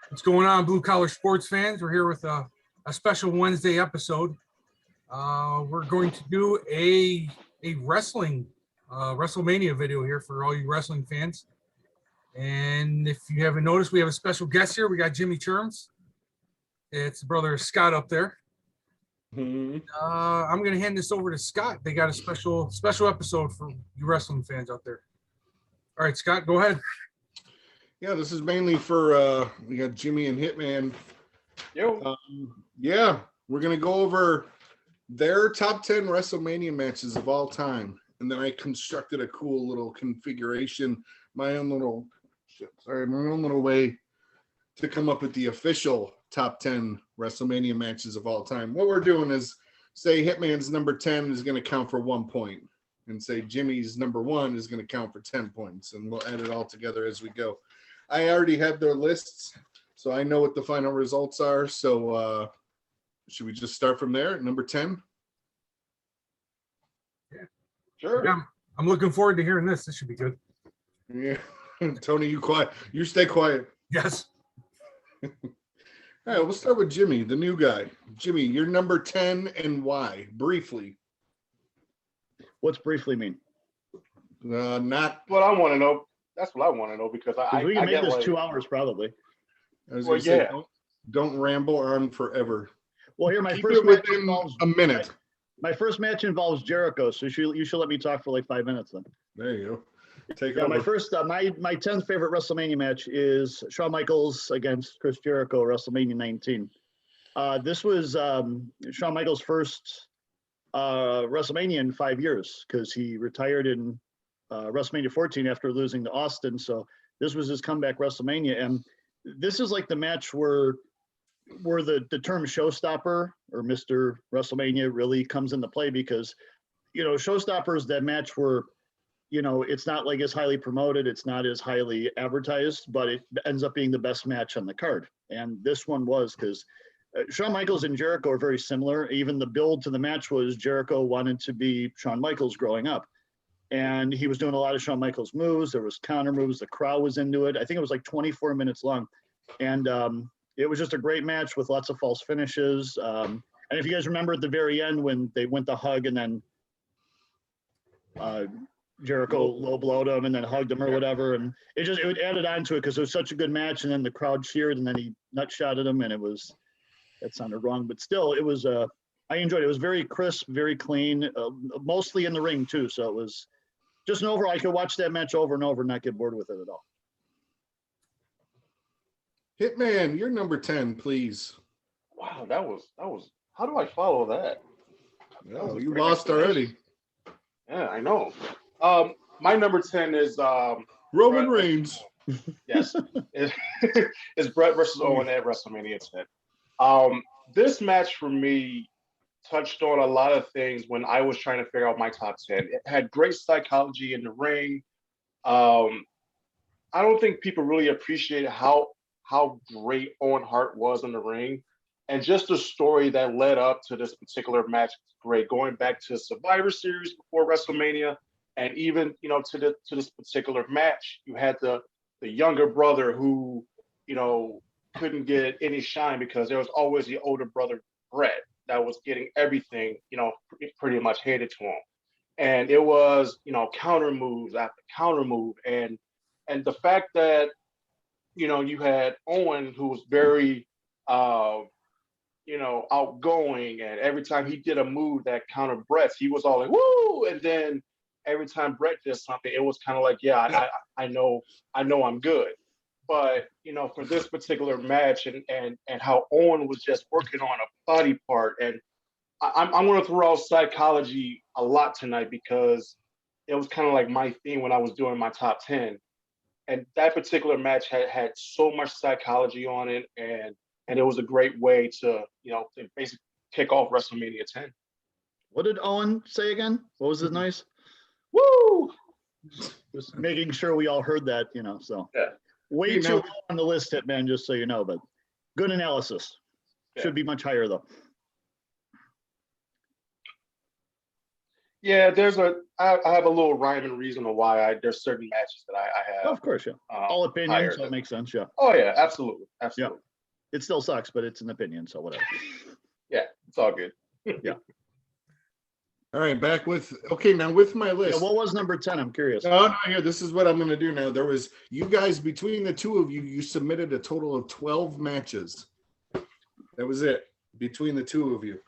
What's going on, blue collar sports fans? We're here with a special Wednesday episode. We're going to do a wrestling Wrestlemania video here for all you wrestling fans. And if you haven't noticed, we have a special guest here. We got Jimmy Churms. It's brother Scott up there. I'm going to hand this over to Scott. They got a special episode for you wrestling fans out there. All right, Scott, go ahead. Yeah, this is mainly for we got Jimmy and Hitman. Yo. We're gonna go over their top 10 WrestleMania matches of all time, and then I constructed a cool little configuration, my own little way to come up with the official top 10 WrestleMania matches of all time. What we're doing is say Hitman's number 10 is going to count for 1 point, and say Jimmy's number 1 is going to count for 10 points, and we'll add it all together as we go. I already have their lists, so I know what the final results are. So should we just start from there? Number 10? Yeah. Sure. Yeah, I'm looking forward to hearing this. This should be good. Yeah. Tony, you quiet. You stay quiet. Yes. All right, we'll start with Jimmy, the new guy. Jimmy, you're number 10 and why? Briefly. What's briefly mean? Not what I want to know. That's what I want to know because we can make this like, 2 hours probably. I was gonna say, don't ramble on forever. Well, here my Keep first it match within involves a minute. My first match involves Jericho, so you should let me talk for like 5 minutes then. There you go. Take Yeah, over. my first my 10th favorite WrestleMania match is Shawn Michaels against Chris Jericho, WrestleMania 19. This was Shawn Michaels' first WrestleMania in 5 years because he retired in WrestleMania 14 after losing to Austin. So this was his comeback WrestleMania, and this is like the match where the term showstopper or Mr. WrestleMania really comes into play because, showstoppers, that match where, it's not like as highly promoted, it's not as highly advertised, but it ends up being the best match on the card. And this one was because Shawn Michaels and Jericho are very similar. Even the build to the match was Jericho wanted to be Shawn Michaels growing up. And he was doing a lot of Shawn Michaels moves. There was counter moves. The crowd was into it. I think it was like 24 minutes long. And it was just a great match with lots of false finishes. And if you guys remember at the very end when they went to hug and then Jericho low blowed him and then hugged him or whatever. And it added on to it because it was such a good match. And then the crowd cheered and then he nut shotted him. And that sounded wrong. But still, it was, I enjoyed it. It was very crisp, very clean, mostly in the ring too. So it was just I could watch that match over and over and not get bored with it at all. Hitman, you're number 10, please. Wow, that was. How do I follow that? No, you lost already. Yeah, I know. My number 10 is Roman Reigns. Yes, it's Bret versus Owen at WrestleMania 10. This match for me touched on a lot of things when I was trying to figure out my top 10. It had great psychology in the ring. I don't think people really appreciated how great Owen Hart was in the ring. And just the story that led up to this particular match was great. Going back to Survivor Series before WrestleMania, and even to this particular match, you had the younger brother who couldn't get any shine because there was always the older brother Bret that was getting everything pretty much handed to him, and it was counter moves after counter move, and the fact that you had Owen who was very outgoing, and every time he did a move that countered Bret's, he was all like woo, and then every time Bret did something, it was kind of like I know I'm good. But for this particular match and how Owen was just working on a body part, and I'm going to throw out psychology a lot tonight because it was kind of like my theme when I was doing my top 10, and that particular match had so much psychology on it, and it was a great way to to basically kick off WrestleMania 10. What did Owen say again? What was his nice? Woo! Just making sure we all heard that, so. Yeah. Way too low on the list, Hitman, just so you know, but good analysis. Should be much higher, though. Yeah, I have a little rhyme and reason of why there's certain matches that I have. Of course, yeah. All opinions, so it makes sense, yeah. Oh yeah, absolutely. Absolutely. Yeah. It still sucks, but it's an opinion, so whatever. Yeah, it's all good. Yeah. All right, back with now with my list. Yeah, what was number 10? I'm curious. No, here. This is what I'm going to do now. There was you guys between the two of you. You submitted a total of 12 matches. That was it between the two of you.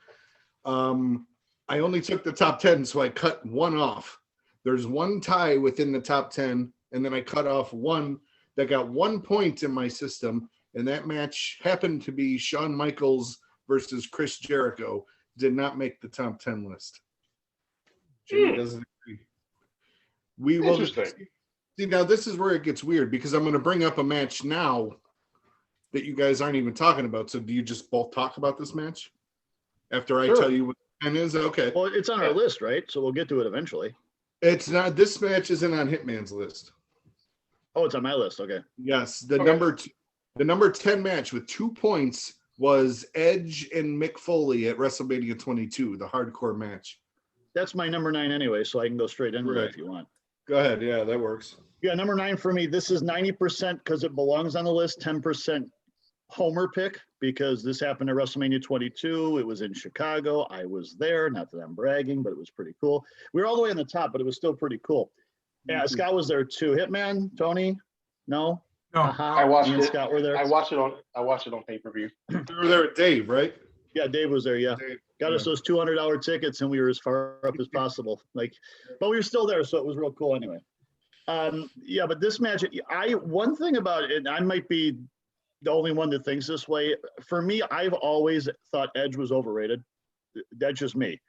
I only took the top 10, so I cut one off. There's one tie within the top 10, and then I cut off one that got 1 point in my system, and that match happened to be Shawn Michaels versus Chris Jericho. Did not make the top 10 list. Jimmy doesn't agree. We will see. Now this is where it gets weird because I'm going to bring up a match now that you guys aren't even talking about. So do you just both talk about this match after I tell you what the 10 is? Okay. Well, it's on our list, right? So we'll get to it eventually. It's not. This match isn't on Hitman's list. Oh, it's on my list. Okay. Yes, the number 10 match with 2 points was Edge and Mick Foley at WrestleMania 22, the hardcore match. That's my number 9 anyway, so I can go straight into that if you want. Go ahead. Yeah, that works. Yeah, number 9 for me. This is 90% because it belongs on the list. 10% homer pick because this happened at WrestleMania 22. It was in Chicago. I was there. Not that I'm bragging, but it was pretty cool. We were all the way on the top, but it was still pretty cool. Yeah, Scott was there too. Hitman, Tony? No. No. I watched Me and it. Scott were there. I watched it on pay-per-view. You were there with Dave, right? Yeah, Dave was there. Yeah, Dave, got us those $200 tickets, and we were as far up as possible. But we were still there, so it was real cool anyway. Yeah, but this match, one thing about it, and I might be the only one that thinks this way. For me, I've always thought Edge was overrated. That's just me.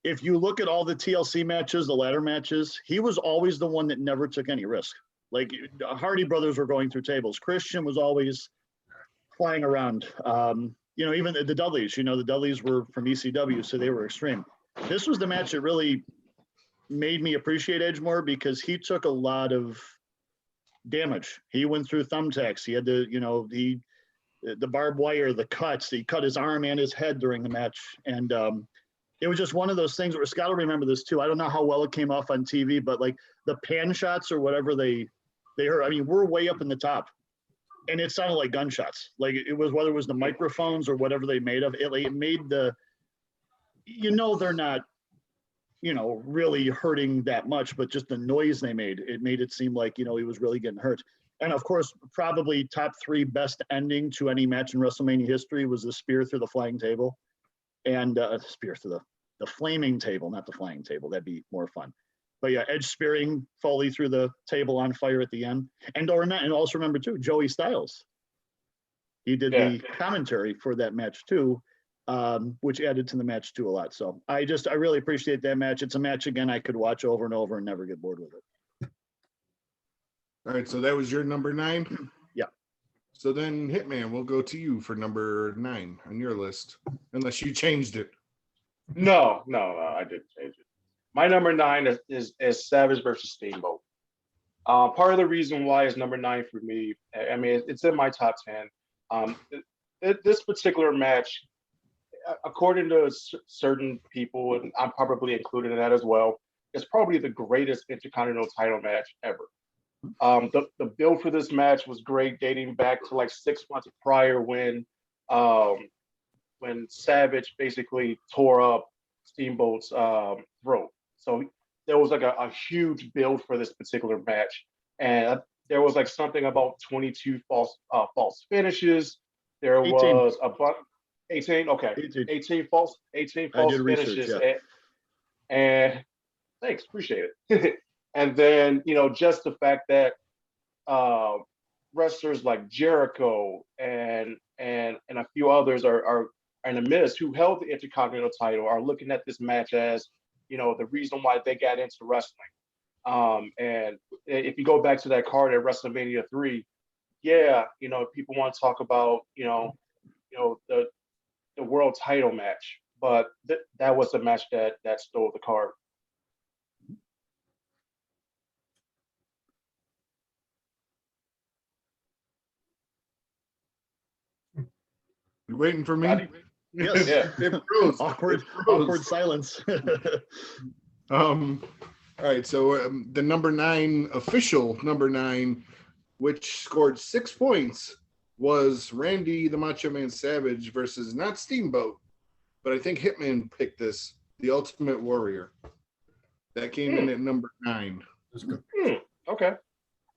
If you look at all the TLC matches, the ladder matches, he was always the one that never took any risk. Like Hardy brothers were going through tables. Christian was always flying around. Even the Dudleys, the Dudleys were from ECW, so they were extreme. This was the match that really made me appreciate Edge more because he took a lot of damage. He went through thumbtacks. He had the barbed wire, the cuts. He cut his arm and his head during the match. And it was just one of those things where Scott will remember this too. I don't know how well it came off on TV, but like the pan shots or whatever they heard, I mean, we're way up in the top. And it sounded like gunshots. Like it was, whether it was the microphones or whatever they made of it, it made they're not, really hurting that much, but just the noise they made, it made it seem like, he was really getting hurt. And of course, probably top 3 best ending to any match in WrestleMania history was the spear through the flying table and spear through the flaming table, not the flying table. That'd be more fun. But yeah, Edge spearing Foley through the table on fire at the end. And also remember too, Joey Styles. He did the commentary for that match too, which added to the match too a lot. So I really appreciate that match. It's a match, again, I could watch over and over and never get bored with it. All right, so that was your number 9? Yeah. So then Hitman, we'll go to you for number 9 on your list, unless you changed it. No, I didn't change it. My number 9 is Savage versus Steamboat. Part of the reason why it's number 9 for me, I mean, it's in my top 10. This particular match, according to certain people, and I'm probably included in that as well, is probably the greatest Intercontinental title match ever. The build for this match was great, dating back to like 6 months prior when Savage basically tore up Steamboat's throat. So there was like a huge build for this particular match, and there was like something about 22 false finishes. There 18. Was a bunch. 18. Okay, 18 false finishes. Research, yeah. And thanks, appreciate it. And then just the fact that wrestlers like Jericho and a few others are in the midst who held the Intercontinental title are looking at this match as the reason why they got into wrestling. And if you go back to that card at WrestleMania 3, people want to talk about the world title match, but that was the match that stole the card. You waiting for me? Yes. Yeah. It froze. Awkward silence. All right, so the official number 9, which scored 6 points, was Randy the Macho Man Savage versus not Steamboat, but I think Hitman picked this, the Ultimate Warrior. That came in at number 9. Okay.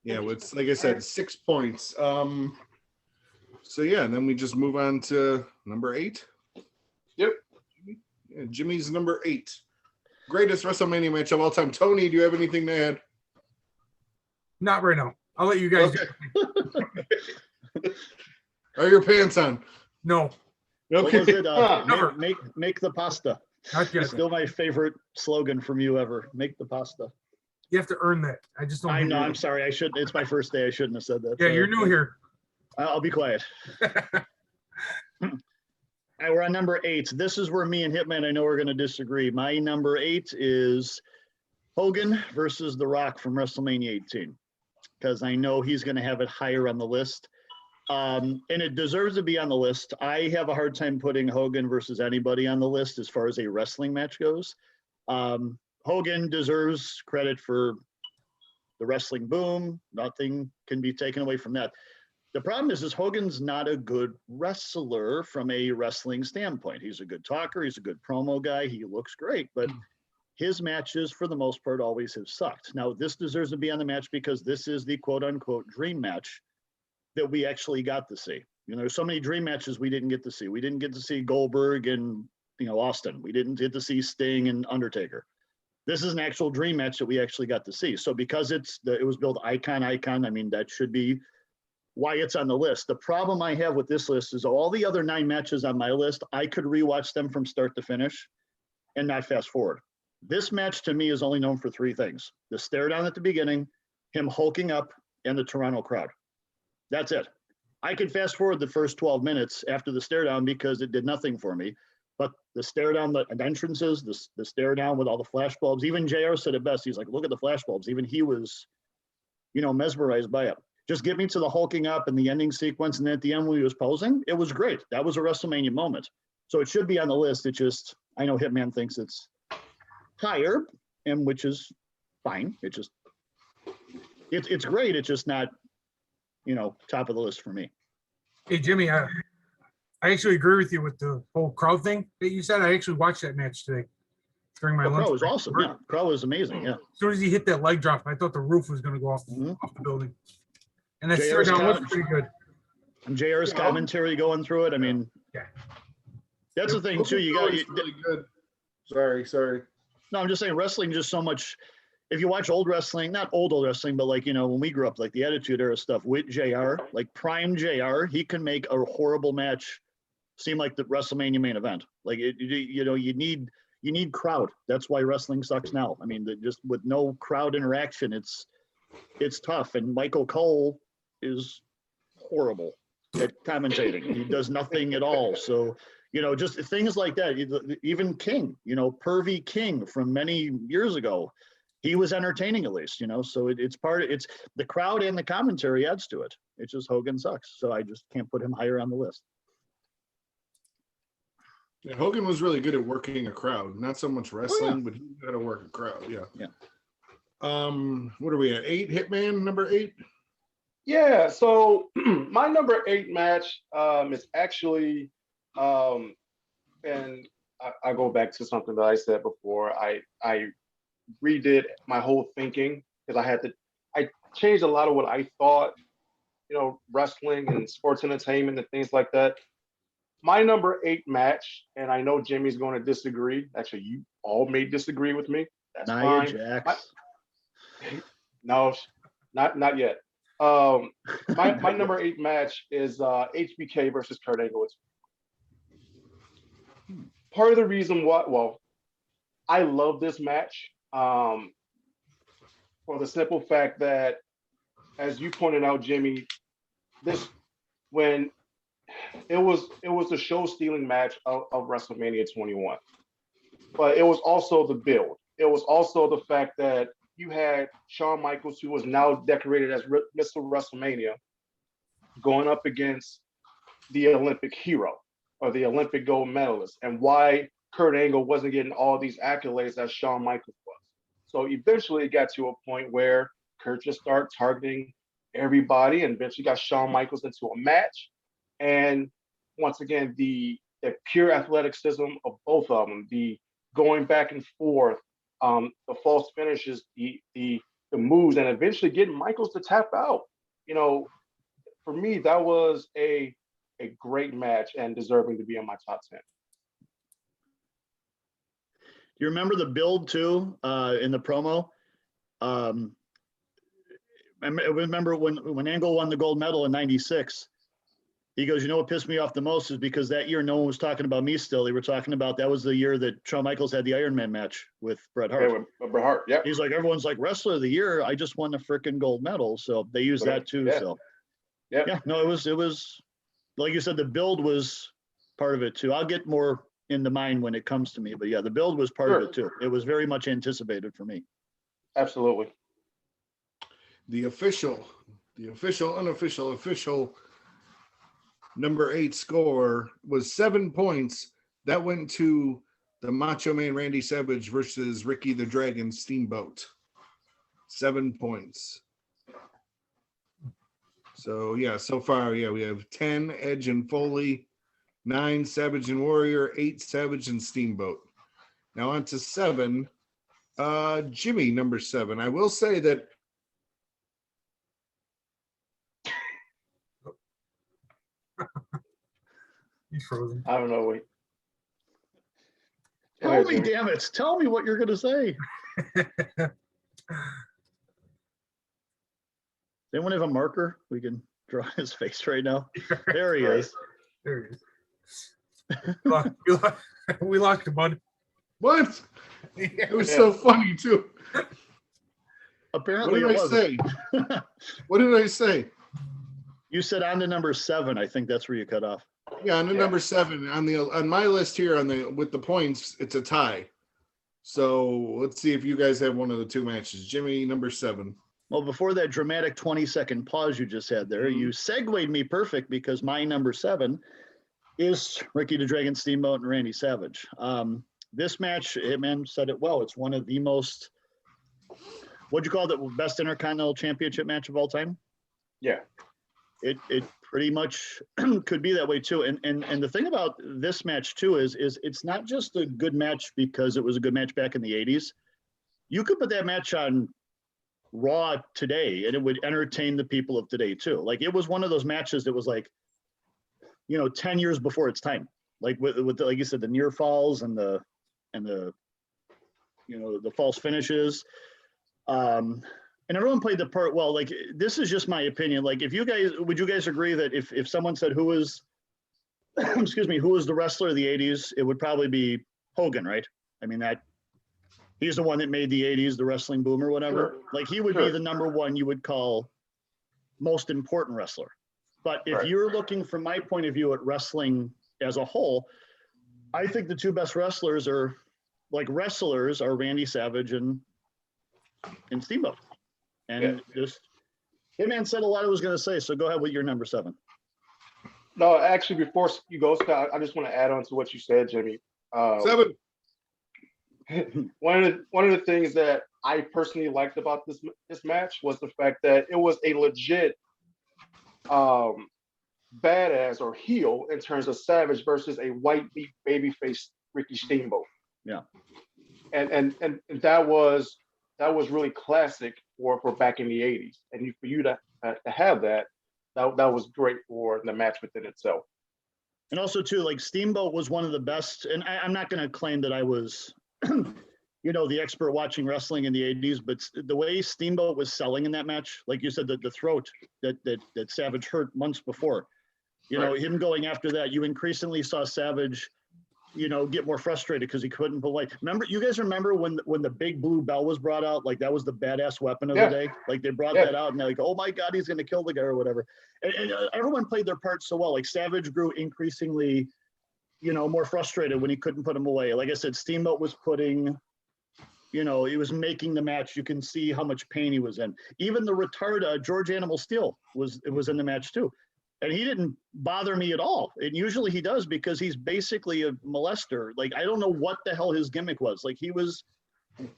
Yeah, well, it's like I said, 6 points. So yeah, and then we just move on to number 8. Yep. Yeah, Jimmy's number 8. Greatest WrestleMania match of all time. Tony, do you have anything to add? Not right now. I'll let you guys. Okay. Are your pants on? No. Okay. What was it? Never. Make the pasta. Not yet. It's still my favorite slogan from you ever. Make the pasta. You have to earn that. I just don't. I know. I'm sorry. I shouldn't. It's my first day. I shouldn't have said that. Yeah, you're new here. I'll be quiet. All right, we're on number 8. This is where me and Hitman, I know we're going to disagree. My number 8 is Hogan versus The Rock from WrestleMania 18, because I know he's going to have it higher on the list. And it deserves to be on the list. I have a hard time putting Hogan versus anybody on the list as far as a wrestling match goes. Hogan deserves credit for the wrestling boom. Nothing can be taken away from that. The problem is Hogan's not a good wrestler from a wrestling standpoint. He's a good talker. He's a good promo guy. He looks great, but his matches, for the most part, always have sucked. Now, this deserves to be on the match because this is the quote-unquote dream match that we actually got to see. You know, there's so many dream matches we didn't get to see. We didn't get to see Goldberg and, Austin. We didn't get to see Sting and Undertaker. This is an actual dream match that we actually got to see. So because it was billed icon, I mean, that should be why it's on the list. The problem I have with this list is all the other 9 matches on my list, I could rewatch them from start to finish and not fast forward. This match to me is only known for 3 things: the stare down at the beginning, him hulking up, and the Toronto crowd. That's it. I could fast forward the first 12 minutes after the stare down because it did nothing for me. But the stare down, the entrances, the stare down with all the flash bulbs, even JR said it best. He's like, look at the flash bulbs. Even he was, mesmerized by it. Just get me to the hulking up and the ending sequence. And then at the end when he was posing, it was great. That was a WrestleMania moment. So it should be on the list. It just, I know Hitman thinks it's higher, and which is fine. It's great. It's just not, top of the list for me. Hey, Jimmy, I actually agree with you with the whole crowd thing that you said. I actually watched that match today during my lunch. Crowd was awesome. Yeah, crowd was amazing. Yeah. As soon as he hit that leg drop, I thought the roof was going to go off the building. And that stare JR's down was pretty good. And JR's commentary going through it. I mean, that's the thing too. You got really good. Sorry. No, I'm just saying wrestling just so much. If you watch old wrestling, not old wrestling, but like, when we grew up, like the Attitude Era stuff with JR, like prime JR, he can make a horrible match seem like the WrestleMania main event. Like you need crowd. That's why wrestling sucks now. I mean, just with no crowd interaction, it's tough. And Michael Cole is horrible at commentating. He does nothing at all. So, just things like that. Even King, Pervy King from many years ago, he was entertaining at least, so it's the crowd and the commentary adds to it. It's just Hogan sucks. So I just can't put him higher on the list. Yeah, Hogan was really good at working a crowd, not so much wrestling, but he knew how to work a crowd. Yeah. What are we at? 8? Hitman number 8? Yeah, so my number 8 match is actually, and I go back to something that I said before. I redid my whole thinking because I changed a lot of what I thought, wrestling and sports entertainment and things like that. My number 8 match, and I know Jimmy's going to disagree. Actually, you all may disagree with me. That's fine. Jax. No, not yet. My number 8 match is HBK versus Kurt Aguis. Part of the reason why, I love this match for the simple fact that, as you pointed out, Jimmy, when it was the show-stealing match of WrestleMania 21, but it was also the build. It was also the fact that you had Shawn Michaels, who was now decorated as Mr. WrestleMania, going up against the Olympic hero or the Olympic gold medalist, and why Kurt Angle wasn't getting all these accolades as Shawn Michaels was. So eventually it got to a point where Kurt just started targeting everybody and eventually got Shawn Michaels into a match. And once again, the pure athleticism of both of them, the going back and forth, the false finishes, the moves, and eventually getting Michaels to tap out. You know, for me, that was a great match and deserving to be in my top 10. Do you remember the build too in the promo? I remember when Angle won the gold medal in '96. He goes, you know what pissed me off the most is because that year no one was talking about me still. They were talking about that was the year that Shawn Michaels had the Iron Man match with Bret Hart. Yeah, with Bret Hart, yeah. He's like, everyone's like, wrestler of the year. I just won the freaking gold medal. So they used that too. Yeah. So Yeah. No, it was like you said, the build was part of it too. I'll get more into mine when it comes to me, but yeah, the build was part of it too. It was very much anticipated for me. Absolutely. The official, unofficial number 8 score was 7 points. That went to the Macho Man Randy Savage versus Ricky the Dragon Steamboat. 7 points. So yeah, so far, yeah, we have 10 Edge and Foley, 9 Savage and Warrior, 8 Savage and Steamboat. Now on to 7. Jimmy, number 7. I will say that He's frozen. I don't know. Wait. Tell me, damn it. Tell me what you're going to say. Anyone have a marker? We can draw his face right now. There he is. There he is. We lost him, bud. what? It was so funny too. Apparently, What did I say? What did I say? You said on to number 7. I think that's where you cut off. Yeah, on the number 7 on my list here with the points, it's a tie. So let's see if you guys have one of the 2 matches. Jimmy, number 7. Well, before that dramatic 20-second pause you just had there, you segued me perfect because my number 7 is Ricky the Dragon Steamboat and Randy Savage. This match, Hitman said it well. It's one of the most, what'd you call it, best Intercontinental Championship match of all time? Yeah. It pretty much could be that way too. And the thing about this match too is it's not just a good match because it was a good match back in the 80s. You could put that match on Raw today and it would entertain the people of today too. Like it was one of those matches that was like, 10 years before its time. Like with the, like you said, the near falls and the the false finishes. And everyone played the part well. Like this is just my opinion. Like would you guys agree that if someone said who was who was the wrestler of the 80s, it would probably be Hogan, right? I mean he's the one that made the 80s, the wrestling boom or whatever. Sure. Like he would be the number one you would call most important wrestler. But if you're looking from my point of view at wrestling as a whole, I think the 2 best wrestlers are Randy Savage and Steamboat. And just Hitman said a lot I was going to say, so go ahead with your number 7. No, actually, before you go, Scott, I just want to add on to what you said, Jimmy. 7. One of the things that I personally liked about this match was the fact that it was a legit badass or heel in terms of Savage versus a white beat babyface Ricky Steamboat. Yeah, and that was really classic for back in the 80s, and for you to have that was great for the match within itself. and also too, like Steamboat was one of the best. And I'm not going to claim that I was, the expert watching wrestling in the 80s, but the way Steamboat was selling in that match, like you said, the throat that Savage hurt months before, him going after that, you increasingly saw Savage, get more frustrated because he couldn't pull away. You guys remember when the big blue bell was brought out? Like that was the badass weapon of the day. Like they brought that out and they're like, oh my God, he's going to kill the guy or whatever. And everyone played their part so well. Like Savage grew increasingly, more frustrated when he couldn't put him away. Like I said, Steamboat was putting, he was making the match. You can see how much pain he was in. Even the retard George Animal Steel was in the match too. And he didn't bother me at all. And usually he does because he's basically a molester. Like, I don't know what the hell his gimmick was. Like he was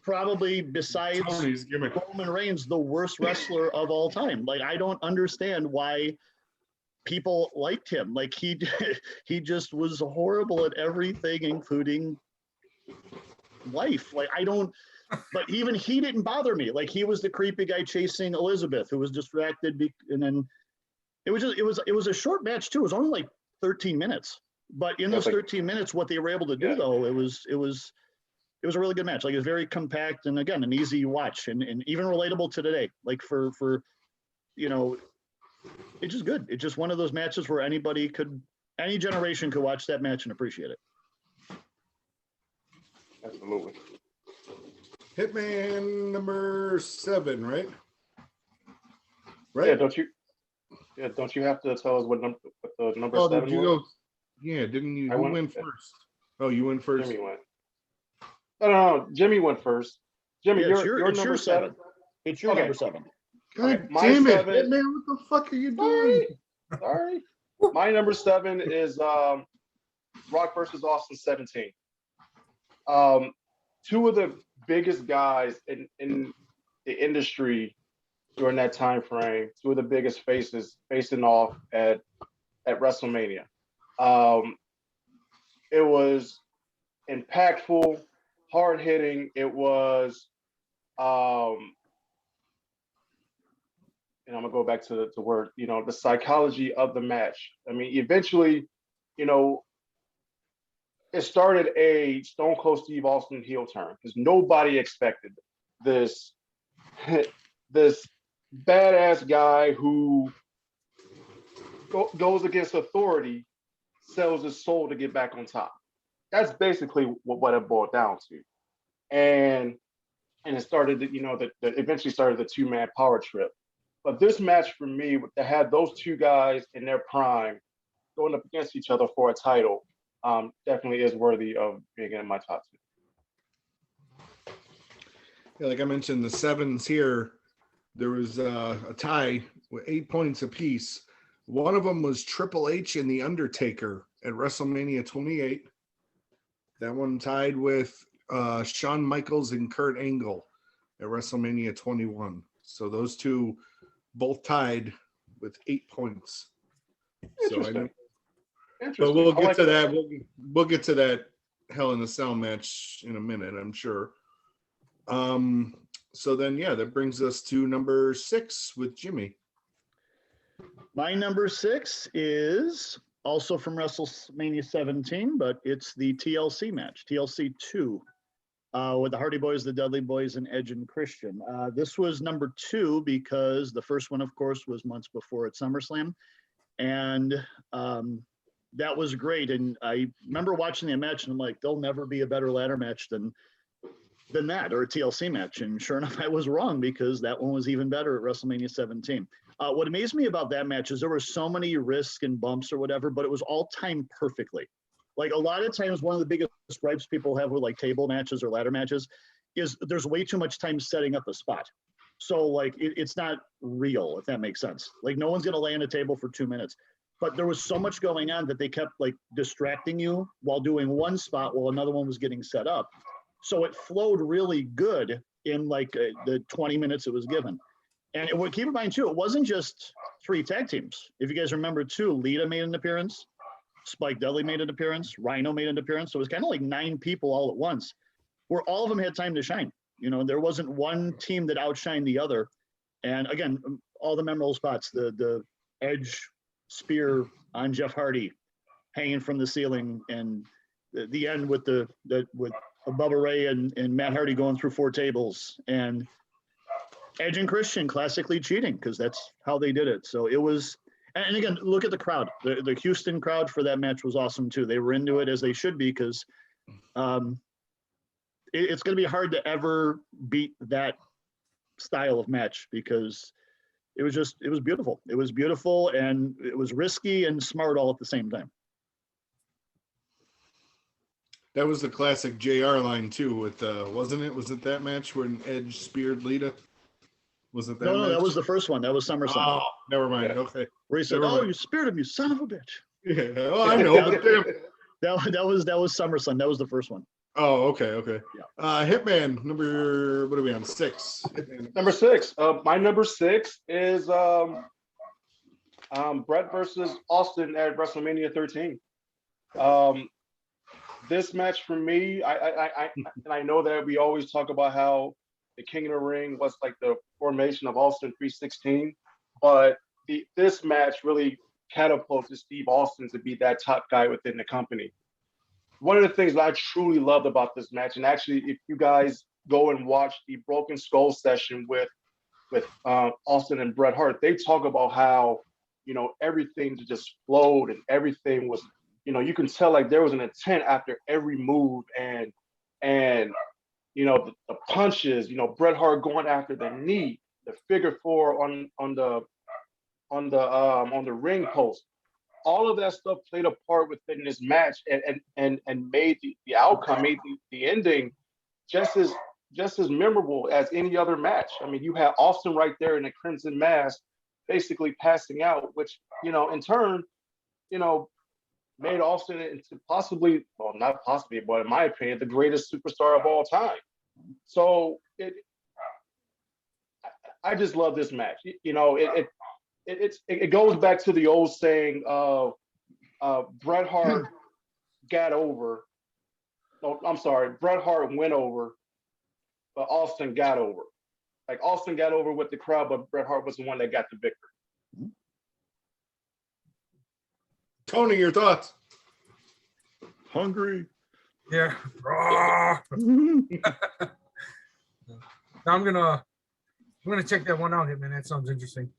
probably besides Tony's gimmick. Roman Reigns, the worst wrestler of all time. Like, I don't understand why people liked him. Like, he just was horrible at everything, including life. Like, I don't, but even he didn't bother me. Like, he was the creepy guy chasing Elizabeth who was distracted. And then it was a short match too. It was only like 13 minutes. But in those 13 minutes, what they were able to do though, it was a really good match. Like, it was very compact and, again, an easy watch and even relatable to today. Like, for you know, it's just good. It's just one of those matches where any generation could watch that match and appreciate it. Absolutely. Hitman number 7, right? Yeah, don't you have to tell us what the number 7 did you was? go? Yeah, didn't you? I Who went went first? Oh, you went first. Jimmy went. No, Jimmy went first. Jimmy, Yeah, you're it's number your 7. It's your number 7. God Okay, my damn it, 7 Hitman! What the fuck are you doing? Sorry. My number 7 is Rock versus Austin 17. Two of the biggest guys in the industry during that time frame, two of the biggest faces facing off at WrestleMania. It was impactful, hard hitting. It was, and I'm gonna go back to the word, the psychology of the match. I mean, eventually, it started a Stone Cold Steve Austin heel turn because nobody expected this this badass guy who goes against authority, sells his soul to get back on top. That's basically what it boiled down to, and it started, eventually started the 2-man power trip. But this match for me, to have those two guys in their prime going up against each other for a title, definitely is worthy of being in my top 2. Yeah, like I mentioned, the 7s here, there was a tie with 8 points apiece. One of them was Triple H and The Undertaker at WrestleMania 28. That one tied with Shawn Michaels and Kurt Angle at WrestleMania 21. So those two both tied with 8 points. Interesting. But we'll get to that. We'll get to that Hell in a Cell match in a minute, I'm sure. So then, yeah, that brings us to number 6 with Jimmy. My number 6 is also from WrestleMania 17, but it's the TLC match, TLC 2, with the Hardy Boys, the Dudley Boys, and Edge and Christian. This was number 2 because the first one, of course, was months before at SummerSlam. And that was great. And I remember watching the match and I'm like, there'll never be a better ladder match than that, or a TLC match. And sure enough, I was wrong because that one was even better at WrestleMania 17. What amazed me about that match is there were so many risks and bumps or whatever, but it was all timed perfectly. Like, a lot of times, one of the biggest gripes people have with like table matches or ladder matches is there's way too much time setting up a spot. So like, it's not real, if that makes sense. Like, no one's going to lay on a table for 2 minutes. But there was so much going on that they kept like distracting you while doing one spot while another one was getting set up. So it flowed really good in like the 20 minutes it was given. And keep in mind too, it wasn't just 3 tag teams. If you guys remember too, Lita made an appearance, Spike Dudley made an appearance, Rhino made an appearance. So it was kind of like 9 people all at once, where all of them had time to shine. There wasn't one team that outshined the other. And again, all the memorable spots, the Edge spear on Jeff Hardy hanging from the ceiling, and the end with with Bubba Ray and Matt Hardy going through 4 tables, and Edge and Christian classically cheating because that's how they did it. So it was, and again, look at the crowd. The Houston crowd for that match was awesome too. They were into it as they should be, because it's going to be hard to ever beat that style of match, because it was beautiful. It was beautiful, and it was risky and smart all at the same time. That was the classic JR line too, with wasn't it? Was it that match when Edge speared Lita? Was it that? No, match? that was the first one. That was SummerSlam. Oh, never mind. Okay. Where he said, "Oh, you speared him, you son of a bitch." Yeah. Oh, I know. But damn. That was SummerSlam. That was the first one. Oh, okay. Yeah. Hitman number. What are we on? 6. Hitman. Number 6. My number 6 is Bret versus Austin at WrestleMania 13. This match for me, I know that we always talk about how the King of the Ring was like the formation of Austin 316, but this match really catapulted Steve Austin to be that top guy within the company. One of the things that I truly loved about this match, and actually, if you guys go and watch the Broken Skull session with Austin and Bret Hart, they talk about how, you know, everything just flowed and everything was, you know, you can tell like there was an intent after every move, and you know, the punches, you know, Bret Hart going after the knee, the figure 4 on the ring post. All of that stuff played a part within this match and made the outcome, made the ending just as memorable as any other match. I mean, you had Austin right there in the Crimson Mask, basically passing out, which, you know, in turn, you know, made Austin into possibly, well, not possibly, but in my opinion, the greatest superstar of all time. So I just love this match. You know, it goes back to the old saying of Bret Hart got over. No, I'm sorry, Bret Hart went over, but Austin got over. Like Austin got over with the crowd, but Bret Hart was the one that got the victory. Tony, your thoughts? Hungry. Yeah. Now I'm gonna check that one out, Hitman. That sounds interesting.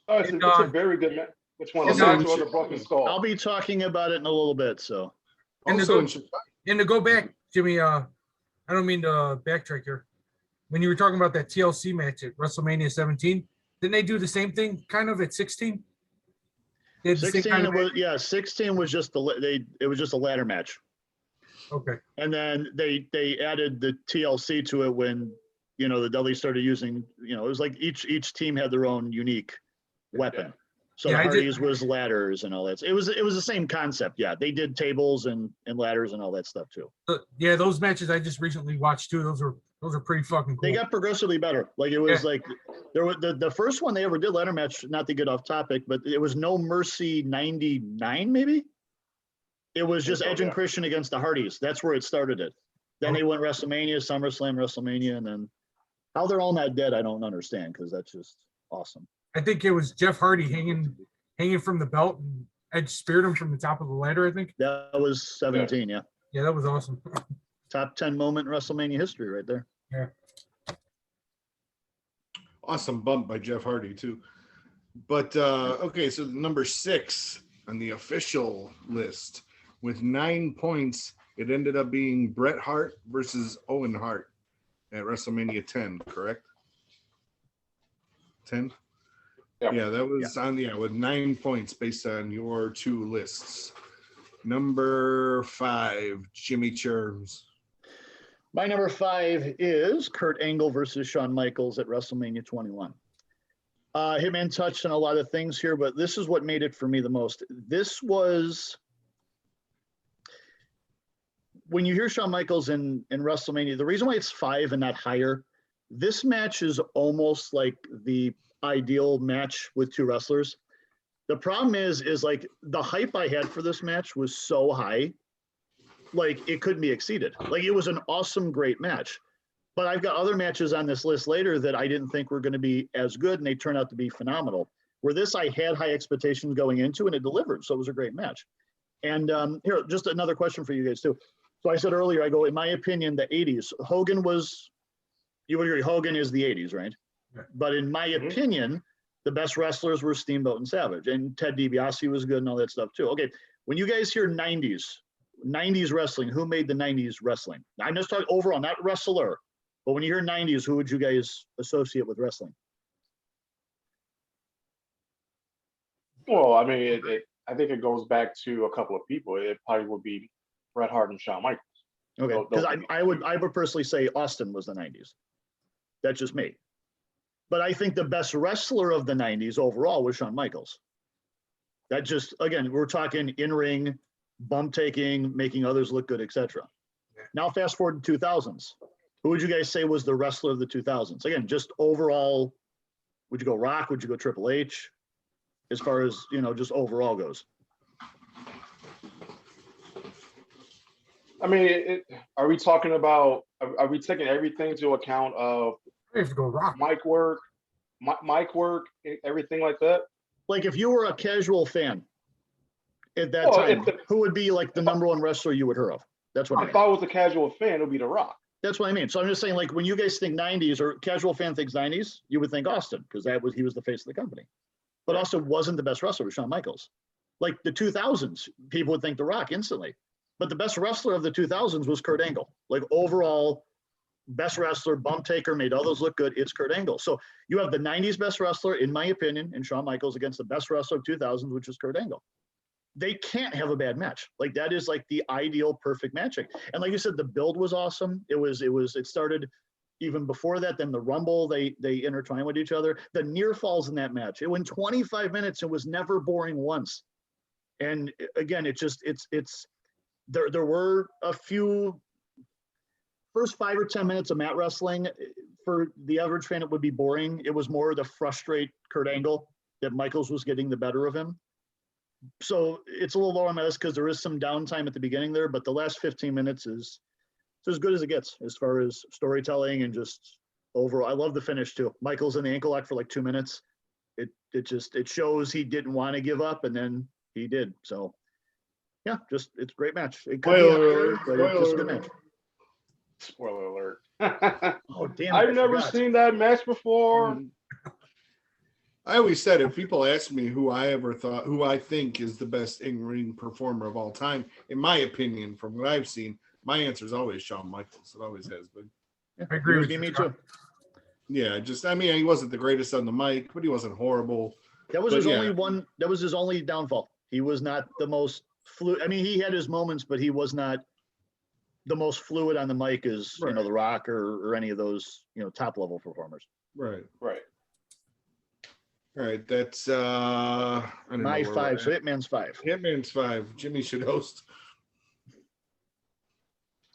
Oh, it's a very good match. Which one? The match or the Broken Skull? I'll be talking about it in a little bit. So, And Also to go back, Jimmy, I don't mean to backtrack here. When you were talking about that TLC match at WrestleMania 17, didn't they do the same thing kind of at 16? 16 was 16 was just it was just a ladder match. Okay. And then they added the TLC to it when, you know, the Dudley started using, you know, it was like each team had their own unique weapon. Yeah. So the Hardys was ladders and all that. It was the same concept. Yeah, they did tables and ladders and all that stuff too. Yeah, those matches I just recently watched too. Those are pretty fucking cool. They got progressively better. Like it was like there was the first one they ever did ladder match. Not to get off topic, but it was No Mercy '99 maybe. It was just Edge and Christian against the Hardys. That's where it started it. Then they went WrestleMania, SummerSlam, WrestleMania, and then how they're all not dead, I don't understand because that's just awesome. I think it was Jeff Hardy hanging from the belt, and Edge speared him from the top of the ladder, I think. That was 17, yeah. Yeah, that was awesome. Top 10 moment in WrestleMania history right there. Yeah. awesome bump by Jeff Hardy too. But okay, so number 6 on the official list with 9 points, it ended up being Bret Hart versus Owen Hart at WrestleMania 10, correct? 10? Yeah, that was on with 9 points based on your 2 lists. Number 5, Jimmy Cherms. My number 5 is Kurt Angle versus Shawn Michaels at WrestleMania 21. Hitman touched on a lot of things here, but this is what made it for me the most. This was, when you hear Shawn Michaels in WrestleMania, the reason why it's 5 and not higher, this match is almost like the ideal match with 2 wrestlers. The problem is like the hype I had for this match was so high, like it couldn't be exceeded. Like it was an awesome, great match. But I've got other matches on this list later that I didn't think were going to be as good, and they turned out to be phenomenal. Where this I had high expectations going into, and it delivered. So it was a great match. And here, just another question for you guys too. So I said earlier, I go, in my opinion, the 80s, Hogan was, you would agree, Hogan is the 80s, right? Yeah. But in my opinion, the best wrestlers were Steamboat and Savage, and Ted DiBiase was good and all that stuff too. Okay, when you guys hear 90s wrestling, who made the 90s wrestling? I'm just talking overall, not wrestler, but when you hear 90s, who would you guys associate with wrestling? Well, I mean, I think it goes back to a couple of people. It probably would be Bret Hart and Shawn Michaels. Okay, because I would personally say Austin was the 90s. That's just me. But I think the best wrestler of the 90s overall was Shawn Michaels. That just, again, we're talking in-ring, bump taking, making others look good, etc. Now fast forward to 2000s. Who would you guys say was the wrestler of the 2000s? Again, just overall, would you go Rock? Would you go Triple H? As far as, just overall goes. I mean, are we talking about, are we taking everything into account of I have to go Rock. mic work, everything like that? Like if you were a casual fan at that time, who would be like the number one wrestler you would hear of? That's what I mean. If I was a casual fan, it would be The Rock. That's what I mean. So I'm just saying, like, when you guys think 90s or casual fan thinks 90s, you would think Austin, because he was the face of the company. But Austin wasn't the best wrestler, was Shawn Michaels. Like the 2000s, people would think The Rock instantly. But the best wrestler of the 2000s was Kurt Angle. Like overall, best wrestler, bump taker, made others look good. It's Kurt Angle. So you have the 90s best wrestler, in my opinion, in Shawn Michaels against the best wrestler of 2000s, which is Kurt Angle. They can't have a bad match. Like that is like the ideal perfect matching. And like you said, the build was awesome. It started even before that. Then the Rumble, they intertwined with each other. The near falls in that match, it went 25 minutes. It was never boring once. And again, there were a few first 5 or 10 minutes of mat wrestling. For the average fan, it would be boring. It was more to frustrate Kurt Angle that Michaels was getting the better of him. So it's a little lower on my list because there is some downtime at the beginning there, but the last 15 minutes is as good as it gets as far as storytelling and just overall. I love the finish too. Michaels in the ankle lock for like 2 minutes. It shows he didn't want to give up, and then he did. So yeah, it's a great match. It could be but it's just a good match. Spoiler alert. Oh damn! I've never seen that match before. I always said, if people ask me who I think is the best in-ring performer of all time, in my opinion, from what I've seen, my answer is always Shawn Michaels. It always has been. Yeah, I agree with me you, too. Yeah, he wasn't the greatest on the mic, but he wasn't horrible. That was That was his only downfall. He was not the most fluid. I mean, he had his moments, but he was not the most fluid on the mic as Right. The Rock or any of those top level performers. Right. Right. All right, that's My 5, so Hitman's 5. Hitman's 5. Jimmy should host.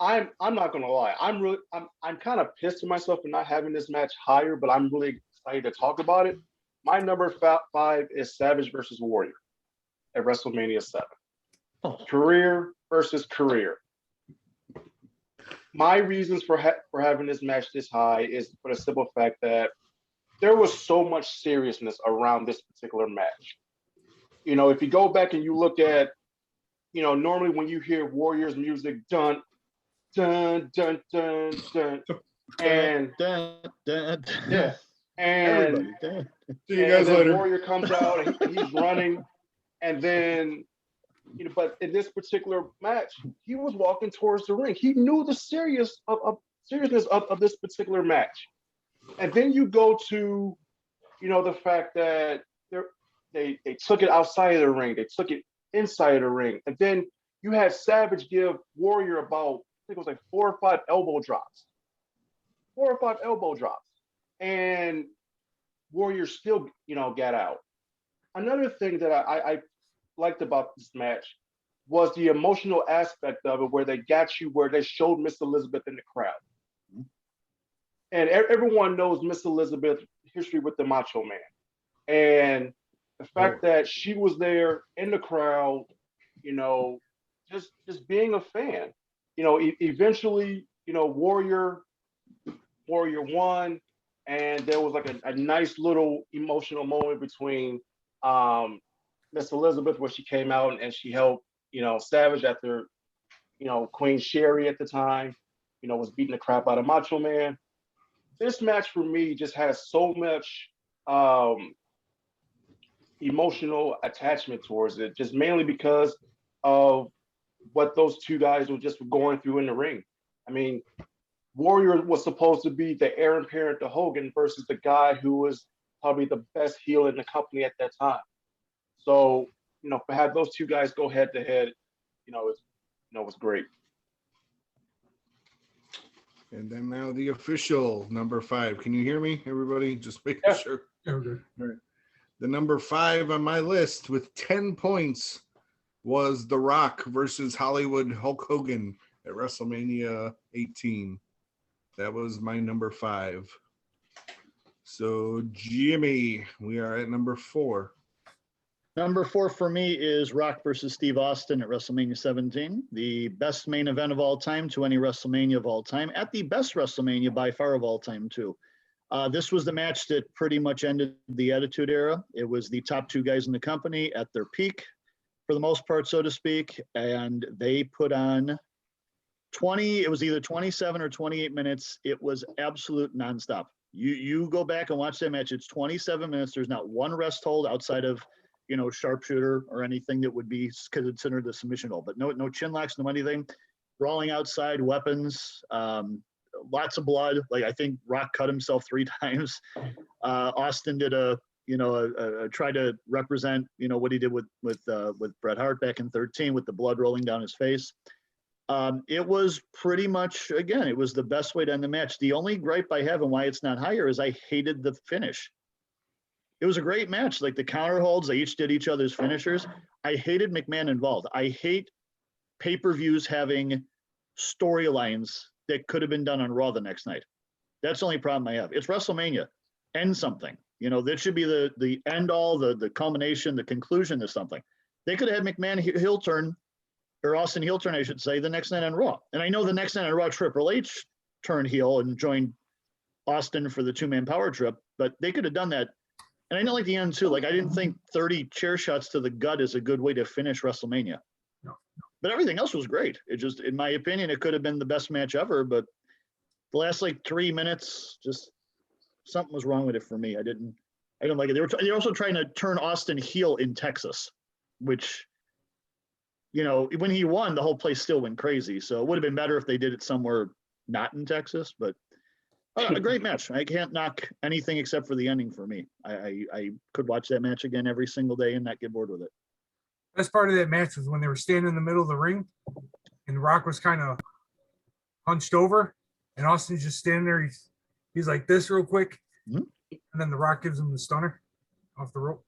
I'm not gonna lie. I'm kind of pissed at myself for not having this match higher, but I'm really excited to talk about it. My number 5 is Savage versus Warrior at WrestleMania 7. Oh. Career versus career. My reasons for having this match this high is for the simple fact that there was so much seriousness around this particular match. If you go back and you look at, normally when you hear Warriors music, dun, dun, dun, dun, dun, and yeah, and See you guys later. Warrior comes out and he's running, and then, but in this particular match, he was walking towards the ring. He knew the seriousness of this particular match. And then you go to, the fact that they took it outside of the ring, they took it inside of the ring, and then you had Savage give Warrior about, I think it was like 4 or 5 elbow drops, and Warrior still, got out. Another thing that I liked about this match was the emotional aspect of it, where they showed Miss Elizabeth in the crowd. And everyone knows Miss Elizabeth's history with the Macho Man. And the fact that she was there in the crowd, just being a fan. Eventually, Warrior won, and there was like a nice little emotional moment between Miss Elizabeth, where she came out and she helped, Savage after, Queen Sherry at the time, was beating the crap out of Macho Man. This match for me just has so much emotional attachment towards it, just mainly because of what those two guys were just going through in the ring. I mean, Warrior was supposed to be the heir apparent to Hogan versus the guy who was probably the best heel in the company at that time. So, to have those two guys go head to head, it's great. And then now the official number 5. Can you hear me, everybody? Just making sure. Yeah, we're good. All right. The number 5 on my list with 10 points was The Rock versus Hollywood Hulk Hogan at WrestleMania 18. That was my number 5. So, Jimmy, we are at number 4. Number 4 for me is Rock versus Steve Austin at WrestleMania 17, the best main event of all time to any WrestleMania of all time, at the best WrestleMania by far of all time, too. This was the match that pretty much ended the Attitude Era. It was the top 2 guys in the company at their peak, for the most part, so to speak, and they put on it was either 27 or 28 minutes. It was absolute nonstop. You go back and watch that match. It's 27 minutes. There's not one rest hold outside of, sharpshooter or anything that would be considered a submission hold, but no chin locks, no anything. Brawling outside, weapons, lots of blood. Like, I think Rock cut himself 3 times. Austin did try to represent, what he did with Bret Hart back in 13 with the blood rolling down his face. It was pretty much, again, it was the best way to end the match. The only gripe I have and why it's not higher is I hated the finish. It was a great match. Like the counter holds, they each did each other's finishers. I hated McMahon involved. I hate pay-per-views having storylines that could have been done on Raw the next night. That's the only problem I have. It's WrestleMania. End something. That should be the end all, the culmination, the conclusion to something. They could have had McMahon heel turn, or Austin heel turn, I should say, the next night on Raw. And I know the next night on Raw, Triple H turned heel and joined Austin for the 2-man power trip, but they could have done that. And I know, like, the end too. Like, I didn't think 30 chair shots to the gut is a good way to finish WrestleMania. No. But everything else was great. It just, in my opinion, it could have been the best match ever. But the last 3 minutes, just something was wrong with it for me. I didn't like it. They were also trying to turn Austin heel in Texas, which, when he won, the whole place still went crazy. So it would have been better if they did it somewhere not in Texas. But a great match. I can't knock anything except for the ending for me. I could watch that match again every single day and not get bored with it. Best part of that match was when they were standing in the middle of the ring and Rock was kind of hunched over and Austin's just standing there. He's like this real quick. Mm-hmm. And then the Rock gives him the stunner off the rope.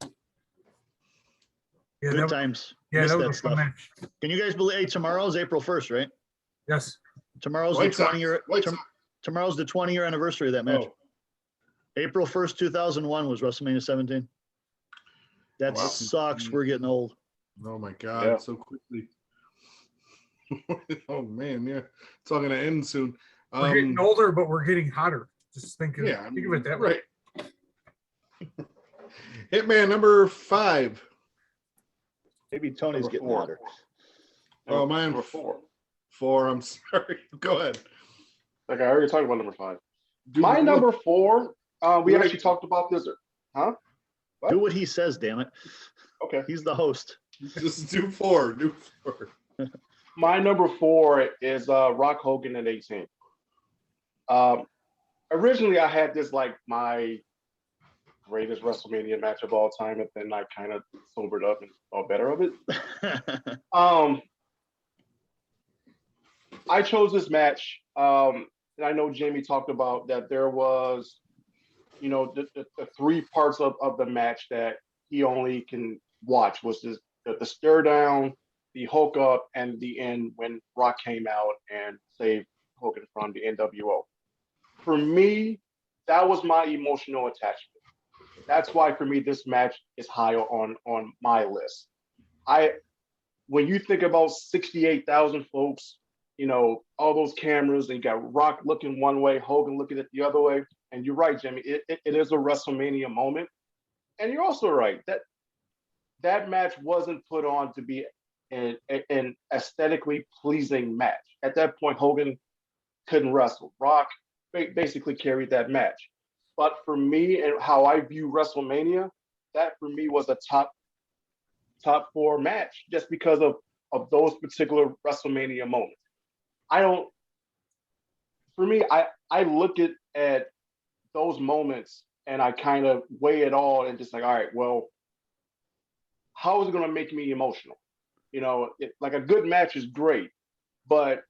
Yeah, Good times. Yeah, Missed that was that a fun stuff. match. Can you guys believe? Hey, tomorrow's April 1st, right? Yes. Tomorrow's the 20-year. Tomorrow's the 20-year anniversary of that match. Oh. April 1st, 2001 was WrestleMania 17. That Wow. sucks. We're getting old. Oh my God, Yeah. so quickly. Oh man, yeah. It's all gonna end soon. We're getting older, but we're getting hotter. Just think of it that way. Right. Hitman number 5. Maybe Tony's Number getting 4. hotter. Oh, mine Number 4. 4. I'm sorry. Go ahead. Like, I already talked about number 5. My number 4, we Right. actually talked about this. Huh? What? Do what he says, damn it. Okay. He's the host. Just do 4. Do 4. My number 4 is Rock Hogan at 18. Originally, I had this like my greatest WrestleMania match of all time, and then I kind of sobered up and thought better of it. I chose this match, and I know Jamie talked about that there was, the 3 parts of the match that he only can watch was the stare down, the Hulk up, and the end when Rock came out and saved Hogan from the NWO. For me, that was my emotional attachment. That's why for me this match is higher on my list. When you think about 68,000 folks, all those cameras, and you got Rock looking one way, Hogan looking at the other way, and you're right, Jimmy, it is a WrestleMania moment. And you're also right that match wasn't put on to be an aesthetically pleasing match. At that point, Hogan couldn't wrestle. Rock basically carried that match. But for me and how I view WrestleMania, that for me was a top 4 match just because of those particular WrestleMania moments. I look at those moments and I kind of weigh it all and just like, all right, well, how is it going to make me emotional? Like a good match is great, but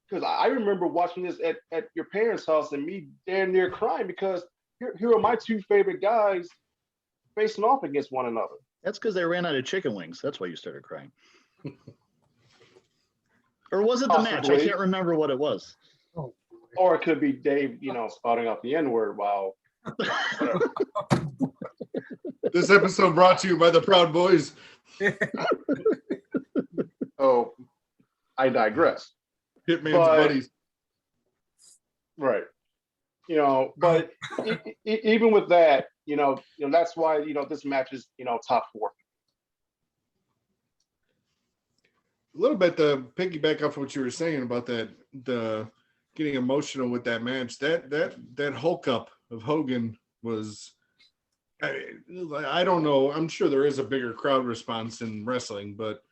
because I remember watching this at your parents' house and me damn near crying because here are my 2 favorite guys facing off against one another. That's because they ran out of chicken wings. That's why you started crying. Or was it the match? I Possibly. can't remember what it was. Oh, Or it could be Dave, spouting out the N-word while whatever. This episode brought to you by the Proud Boys. So I digress. Hitman's But- buddies. Right. But even with that, that's why, this match is, top 4. A little bit to piggyback off what you were saying about the getting emotional with that match. That Hulk up of Hogan was, I don't know. I'm sure there is a bigger crowd response in wrestling, but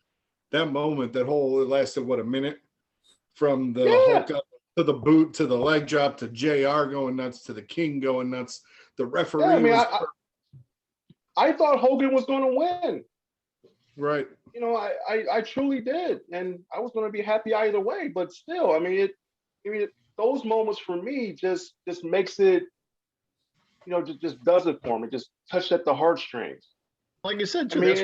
that moment, it lasted a minute, from the Hulk up to the boot to the leg drop to JR going nuts to the King going nuts. The referee I thought Hogan was going to win. right. I truly did, and I was going to be happy either way. But still, those moments for me just makes it, just does it for me. Just touched at the heartstrings. Like you said, too, that's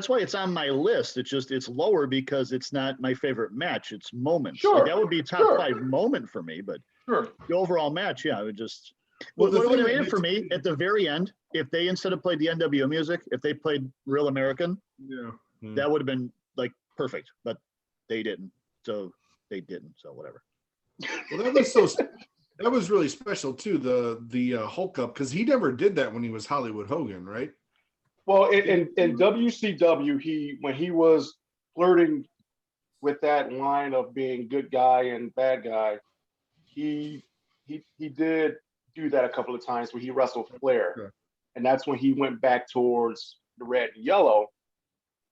why it's on my list. It's lower because it's not my favorite match. It's moments. Sure, Like, that would be top 5 moment for me, but Sure. the overall match, it would just. Well, What the would have thing made it for me at the very end, if they, instead of played the NWO music, if they played Real American, Yeah. that would have been like perfect. But they didn't, so whatever. Well, that was really special too. The Hulk up, because he never did that when he was Hollywood Hogan, right? Well, in WCW, when he was flirting with that line of being good guy and bad guy, he did do that a couple of times when he wrestled Flair, Sure. and that's when he went back towards the red and yellow.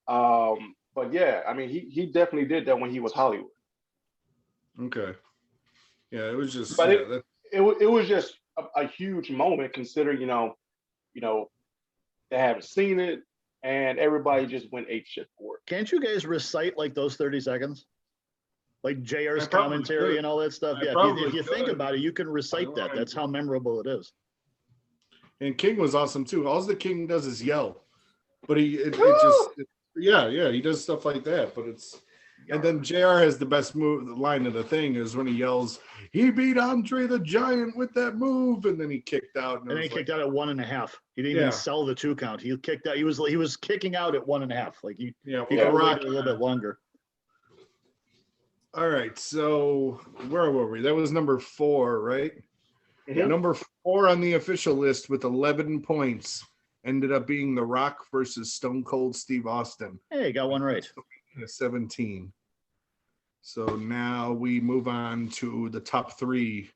But yeah, he definitely did that when he was Hollywood. Okay. Yeah, it was just. But yeah, it was just a huge moment, considering they haven't seen it, and everybody just went ape shit for it. Can't you guys recite like those 30 seconds? Like JR's I probably commentary could. and all that stuff. I Yeah, probably if you think could. about it, you can recite that. That's how memorable it is. And King was awesome too. All the King does is yell, but he does stuff like that. But and then JR has the best move. The line of the thing is when he yells, "He beat Andre the Giant with that move," and then he kicked out. And then he kicked out at 1.5. He didn't even sell the 2 count. He kicked out. He was kicking out at 1.5. Like he could have waited a little bit longer. All right, so where were we? That was number 4, right? Mhm. Number 4 on the official list with 11 points ended up being The Rock versus Stone Cold Steve Austin. Hey, got one right. 17. So now we move on to the top 3.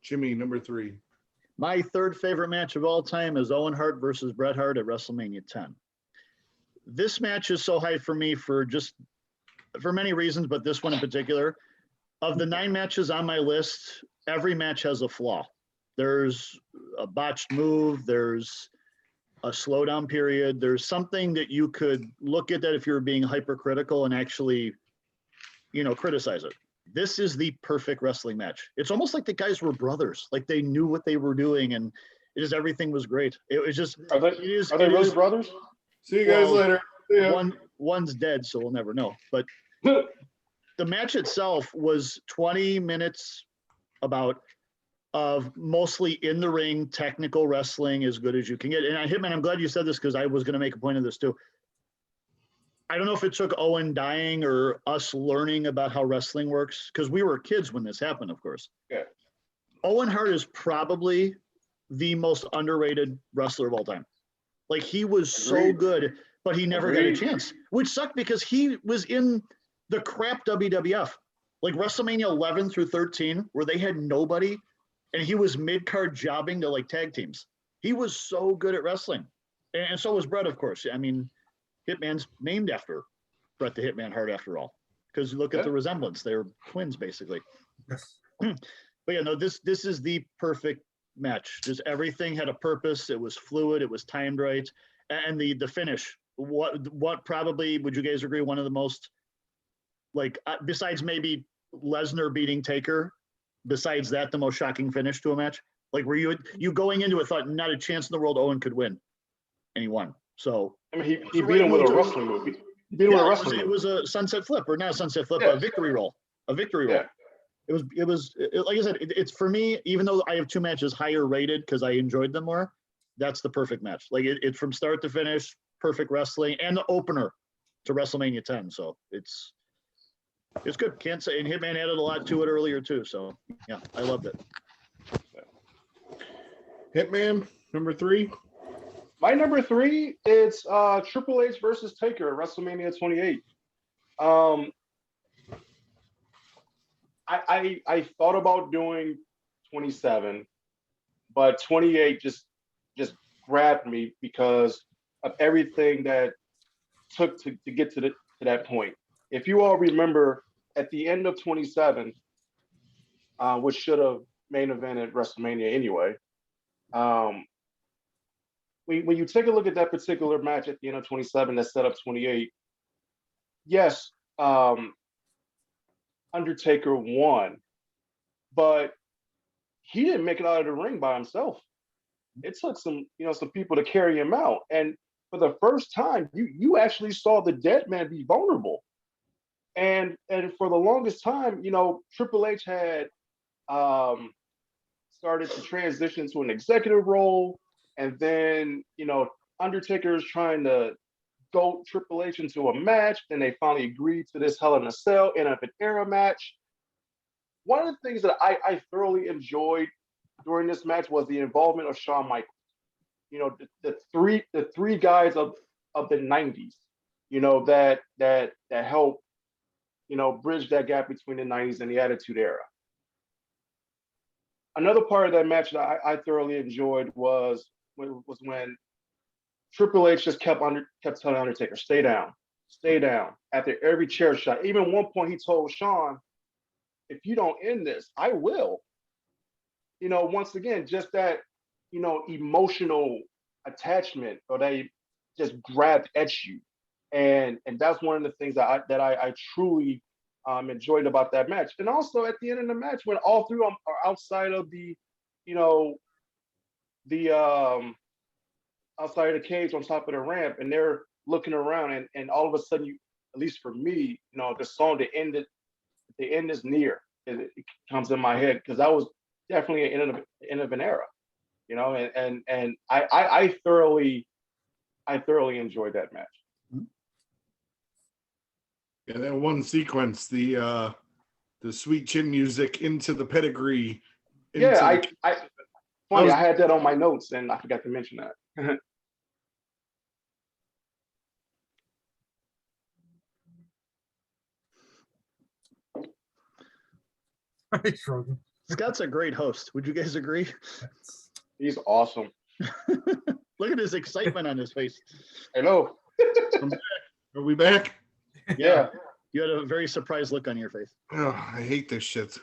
Jimmy, number 3. My third favorite match of all time is Owen Hart versus Bret Hart at WrestleMania 10. This match is so high for me for many reasons, but this one in particular. Of the 9 matches on my list, every match has a flaw. There's a botched move, there's a slowdown period, there's something that you could look at that if you're being hypercritical and actually, criticize it. This is the perfect wrestling match. It's almost like the guys were brothers, like they knew what they were doing, and everything was great. It was just. Are they really brothers? See you guys later. Yeah. One's dead, so we'll never know. But the match itself was 20 minutes of mostly in the ring, technical wrestling as good as you can get. And Hitman, I'm glad you said this because I was going to make a point of this too. I don't know if it took Owen dying or us learning about how wrestling works, because we were kids when this happened, of course. Yeah. Owen Hart is probably the most underrated wrestler of all time. Like, he was so good, but he never got a chance, which sucked because he was in the crap WWF, like WrestleMania 11 through 13, where they had nobody, and he was mid-card jobbing to like tag teams. He was so good at wrestling, and so was Bret, of course. Hitman's named after Bret the Hitman Hart, after all, because look at the resemblance. They're twins, basically. Yes. But yeah, no, this is the perfect match. Just everything had a purpose. It was fluid. It was timed right. And the finish, what probably, would you guys agree, one of the most, like, besides maybe Lesnar beating Taker, besides that, the most shocking finish to a match? Like, were you going into it thought not a chance in the world Owen could win, and he won. So he beat him with a wrestling movie. He beat him with a Yeah, wrestling it move. was a sunset flip, or not a sunset flip, Yeah. a victory roll. A victory roll. Yeah. It was like I said, it's for me, even though I have two matches higher rated because I enjoyed them more, that's the perfect match. Like it's from start to finish, perfect wrestling, and the opener to WrestleMania 10. So it's good. Can't say, and Hitman added a lot to it earlier too. So yeah, I loved it. Hitman, number 3. My number 3 is Triple H versus Taker at WrestleMania 28. I thought about doing 27, but 28 just grabbed me because of everything that took to get to that point. If you all remember, at the end of 27, which should have main evented WrestleMania anyway, when you take a look at that particular match at the end of 27 that set up 28, yes, Undertaker won, but he didn't make it out of the ring by himself. It took some people to carry him out. And for the first time, you actually saw the dead man be vulnerable. And for the longest time, Triple H had started to transition to an executive role. And then, Undertaker is trying to goat Triple H into a match, and they finally agreed to this Hell in a Cell end of an era match. One of the things that I thoroughly enjoyed during this match was the involvement of Shawn Michaels. The three guys of the 90s, that helped, bridge that gap between the 90s and the Attitude Era. Another part of that match that I thoroughly enjoyed was when Triple H just kept telling Undertaker, stay down. After every chair shot. Even at one point, he told Shawn, if you don't end this, I will. Once again, just that, emotional attachment, or they just grabbed at you. And that's one of the things that I truly enjoyed about that match. And also at the end of the match, when all three of them are outside of the outside of the cage on top of the ramp, and they're looking around, and all of a sudden, at least for me, the song the end is near. It comes in my head, because that was definitely an end of an era, and I thoroughly enjoyed that match. Yeah, that one sequence, the sweet chin music into the pedigree. I had that on my notes and I forgot to mention that. Scott's a great host. Would you guys agree? He's awesome. Look at his excitement on his face. Hello. Are we back? Yeah. You had a very surprised look on your face. Oh, I hate this shit.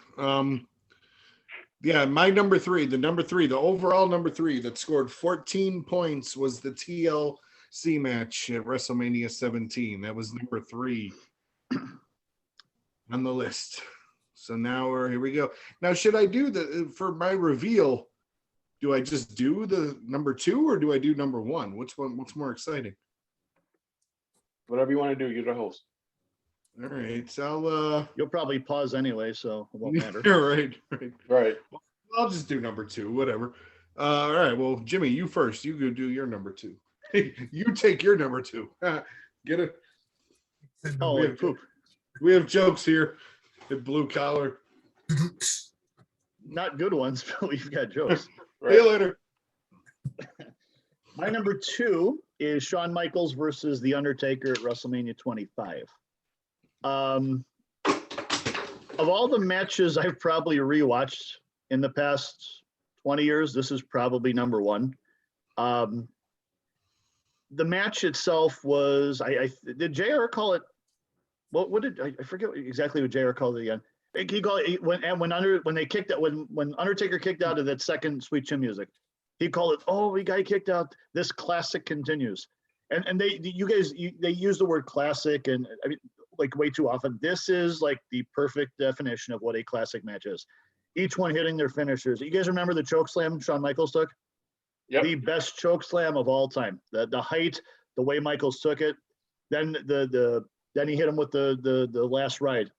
Yeah, my number 3, the overall number 3 that scored 14 points was the TLC match at WrestleMania 17. That was number 3 on the list. So now here we go. Now, should I do for my reveal, do I just do the number 2 or do I do number 1? What's more exciting? Whatever you want to do, you're the host. All right, so You'll probably pause anyway, so it won't matter. Right. Well, I'll just do number 2, whatever. All right, well, Jimmy, you first. You go do your number 2. You take your number 2. Get it? Oh, we have jokes here at Blue Collar. Not good ones, but we've got jokes. Right. See you later. My number 2 is Shawn Michaels versus The Undertaker at WrestleMania 25. Of all the matches I've probably rewatched in the past 20 years, this is probably number 1. The match itself was, did JR call it? What did I forget exactly what JR called it again? He called it when Undertaker kicked out of that second Sweet Chin music. He called it, oh, we got kicked out. This classic continues, and they use the word classic, and I mean, like way too often. This is like the perfect definition of what a classic match is. Each one hitting their finishers. You guys remember the choke slam Shawn Michaels took? Yep. The best choke slam of all time. The height, the way Michaels took it. Then then he hit him with the last ride.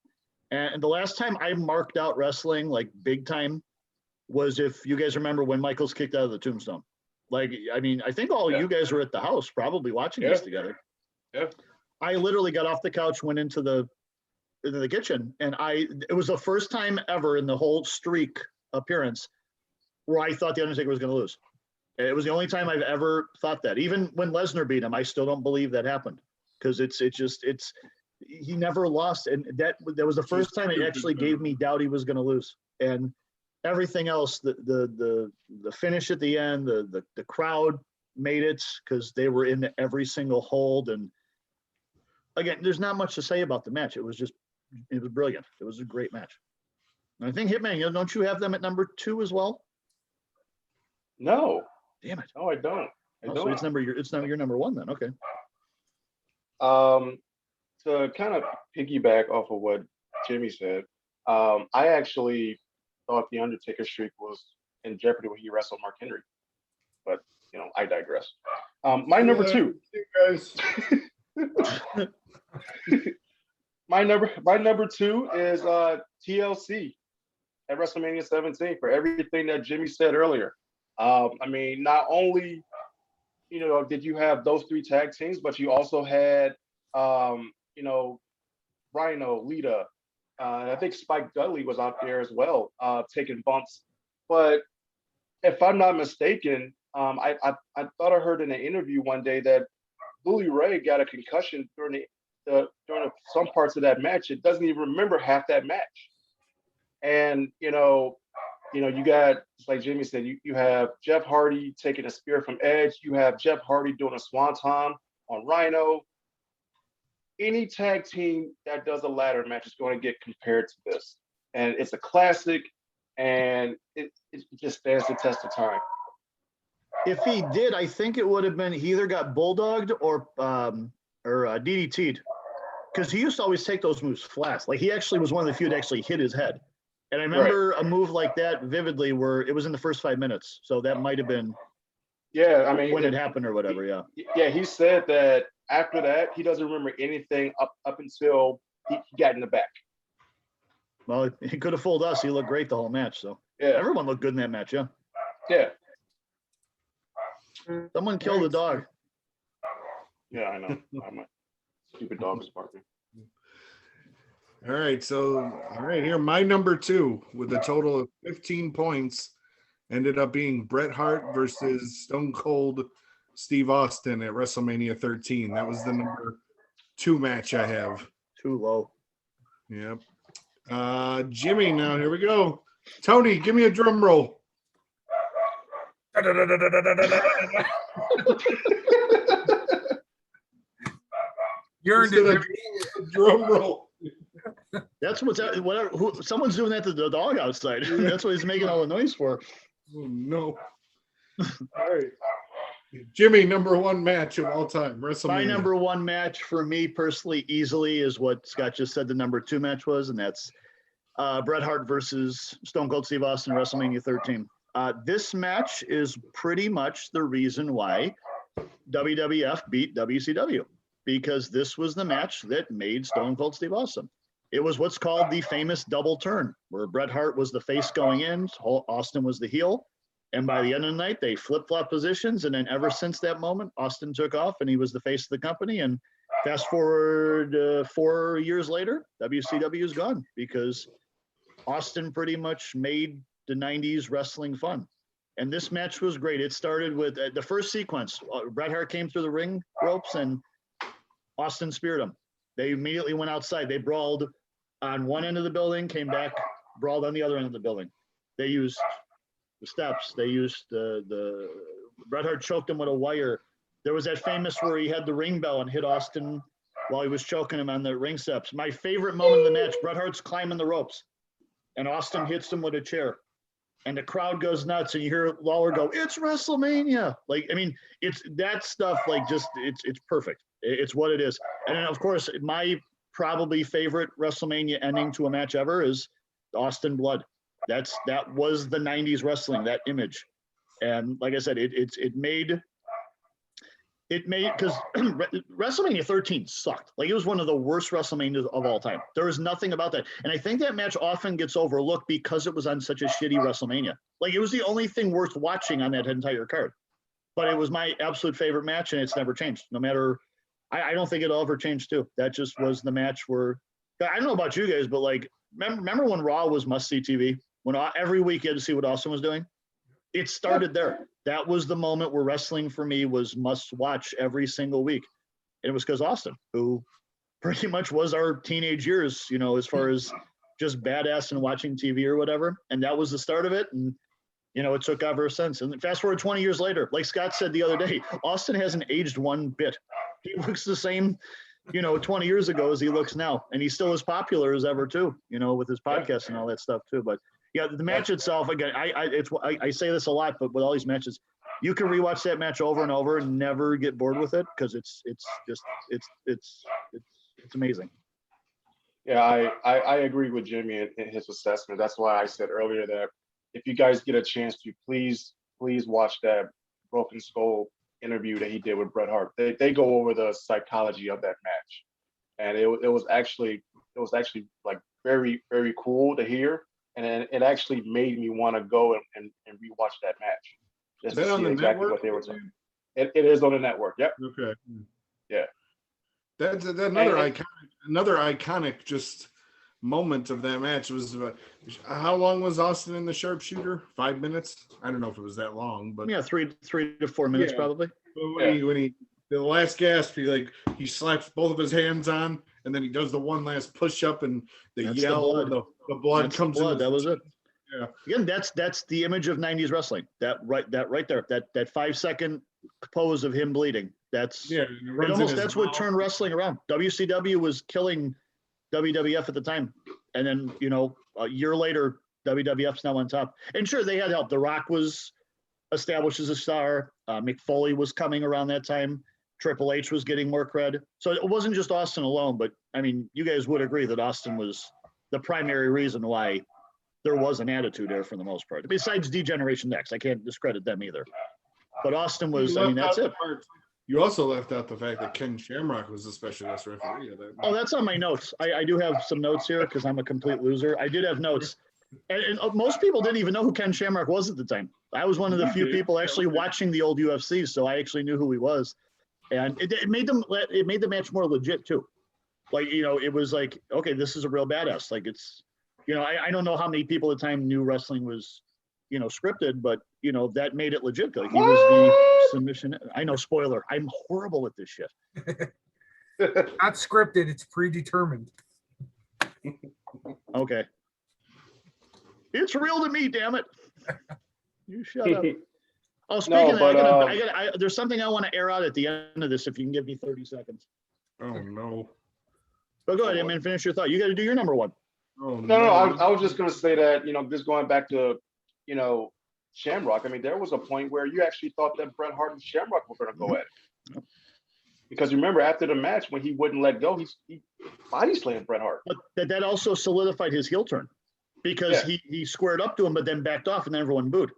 And the last time I marked out wrestling like big time was, if you guys remember, when Michaels kicked out of the tombstone. Like, I mean, I think all you guys were at the house probably watching this together. Yeah. I literally got off the couch, went into the kitchen, and it was the first time ever in the whole streak appearance where I thought the Undertaker was going to lose. It was the only time I've ever thought that. Even when Lesnar beat him, I still don't believe that happened, because he never lost, and that was the first time it actually gave me doubt he was going to lose. And everything else, the finish at the end, the crowd made it, because they were in every single hold. And again, there's not much to say about the match. It was brilliant. It was a great match. And I think Hitman, don't you have them at number 2 as well? No. Damn it. No, I don't. So it's your number 1 then. Okay. To kind of piggyback off of what Jimmy said, I actually thought the Undertaker streak was in jeopardy when he wrestled Mark Henry, but I digress. My number 2, guys. my number 2 is TLC at WrestleMania 17, for everything that Jimmy said earlier. I mean, not only did you have those 3 tag teams, but you also had Rhino, Lita, I think Spike Dudley was out there as well, taking bumps. But if I'm not mistaken, I thought I heard in an interview one day that Bully Ray got a concussion during some parts of that match. It doesn't even remember half that match. And you got, just like Jimmy said, you have Jeff Hardy taking a spear from Edge. You have Jeff Hardy doing a swanton on Rhino. Any tag team that does a ladder match is going to get compared to this. And it's a classic, and it just stands the test of time. If he did, I think it would have been, he either got bulldogged or DDT'd, because he used to always take those moves flat. Like, he actually was one of the few that actually hit his head. And I remember a move like that vividly, where it was in the first 5 minutes. So that might have been when it happened or whatever. Yeah, he said that after that, he doesn't remember anything up until he got in the back. Well, he could have fooled us. He looked great the whole match. So everyone looked good in that match. Yeah. Someone killed the dog. Yeah, I know. My stupid dog was barking. All right, here, my number 2 with a total of 15 points ended up being Bret Hart versus Stone Cold Steve Austin at WrestleMania 13. That was the number 2 match I have. Too low. Yep. Jimmy, now here we go. Tony, give me a drum roll. You're in a drum roll. That's someone's doing that to the dog outside. That's what he's making all the noise for. Oh, no. All right. Jimmy, number 1 match of all time, WrestleMania. My number 1 match for me personally, easily, is what Scott just said the number 2 match was, and that's Bret Hart versus Stone Cold Steve Austin, WrestleMania 13. This match is pretty much the reason why WWF beat WCW, because this was the match that made Stone Cold Steve Austin. It was what's called the famous double turn, where Bret Hart was the face going in, Austin was the heel. And by the end of the night, they flip-flop positions. And then ever since that moment, Austin took off and he was the face of the company. And fast forward 4 years later, WCW is gone, because Austin pretty much made the 90s wrestling fun. And this match was great. It started with the first sequence. Bret Hart came through the ring ropes and Austin speared him. They immediately went outside. They brawled on one end of the building, came back, brawled on the other end of the building. They used the steps. They used the Bret Hart choked him with a wire. There was that famous where he had the ring bell and hit Austin while he was choking him on the ring steps. My favorite moment of the match, Bret Hart's climbing the ropes and Austin hits him with a chair. And the crowd goes nuts, and you hear Lawler go, "It's WrestleMania!" Like, I mean, it's that stuff. Like, just it's perfect. It's what it is. And then, of course, my probably favorite WrestleMania ending to a match ever is Austin Blood. That was the 90s wrestling, that image. And like I said, it made it made, because WrestleMania 13 sucked. Like, it was one of the worst WrestleManias of all time. There was nothing about that. And I think that match often gets overlooked because it was on such a shitty WrestleMania. Like, it was the only thing worth watching on that entire card. But it was my absolute favorite match, and it's never changed. No matter, I don't think it'll ever change too. That just was the match where, I don't know about you guys, but like, remember when Raw was must-see TV? When every week you had to see what Austin was doing? It started there. That was the moment where wrestling for me was must watch every single week. And it was because Austin, who pretty much was our teenage years, you know, as far as just badass and watching TV or whatever. And that was the start of it. And, you know, it took ever since. And fast forward 20 years later, like Scott said the other day, Austin hasn't aged one bit. He looks the same, you know, 20 years ago as he looks now. And he's still as popular as ever too, you know, with his podcast and all that stuff too. But yeah, the match itself, again, I say this a lot, but with all these matches, you can rewatch that match over and over and never get bored with it because it's amazing. Yeah, I agree with Jimmy in his assessment. That's why I said earlier that if you guys get a chance to, please watch that Broken Skull interview that he did with Bret Hart. They go over the psychology of that match, and it was actually like very, very cool to hear. And it actually made me want to go and rewatch that match. Just Is that to on see the exactly network? what they were talking. It is on the network. Yep. Okay. Yeah. That's another iconic just moment of that match was how long was Austin in the sharpshooter? 5 minutes? I don't know if it was that long, but Yeah, 3 to 4 minutes probably. But when he the last gasp, he slaps both of his hands on, and then he does the one last push up, and the yell, the blood comes in. That was it. Yeah. Again, that's the image of 90s wrestling. That right there. That 5 second pose of him bleeding. That's what turned wrestling around. WCW was killing WWF at the time, and then a year later, WWF's now on top. And sure, they had help. The Rock was established as a star. Mick Foley was coming around that time. Triple H was getting more cred. So it wasn't just Austin alone, but I mean, you guys would agree that Austin was the primary reason why there was an attitude there for the most part. Besides D-Generation X, I can't discredit them either. But Austin was, that's it. You also left out the fact that Ken Shamrock was a special guest referee. Oh, that's on my notes. I do have some notes here because I'm a complete loser. I did have notes. And most people didn't even know who Ken Shamrock was at the time. I was one of the few people actually watching the old UFC, so I actually knew who he was. And it made the match more legit too. Like, it was like, okay, this is a real badass. Like, it's, I don't know how many people at the time knew wrestling was, scripted, but that made it legit. Like, he was the submission. I know, spoiler. I'm horrible at this shit. Not scripted. It's predetermined. Okay. It's real to me, damn it. You shut up. Oh, speaking of that, there's something I want to air out at the end of this if you can give me 30 seconds. Oh, no. But go ahead, man, finish your thought. You got to do your number one. Oh, no. I was just going to say that, just going back to, Shamrock, I mean, there was a point where you actually thought that Bret Hart and Shamrock were going to go at it. Because remember, after the match, when he wouldn't let go, he body slammed Bret Hart. But that also solidified his heel turn because he squared up to him, but then backed off, and then everyone booed.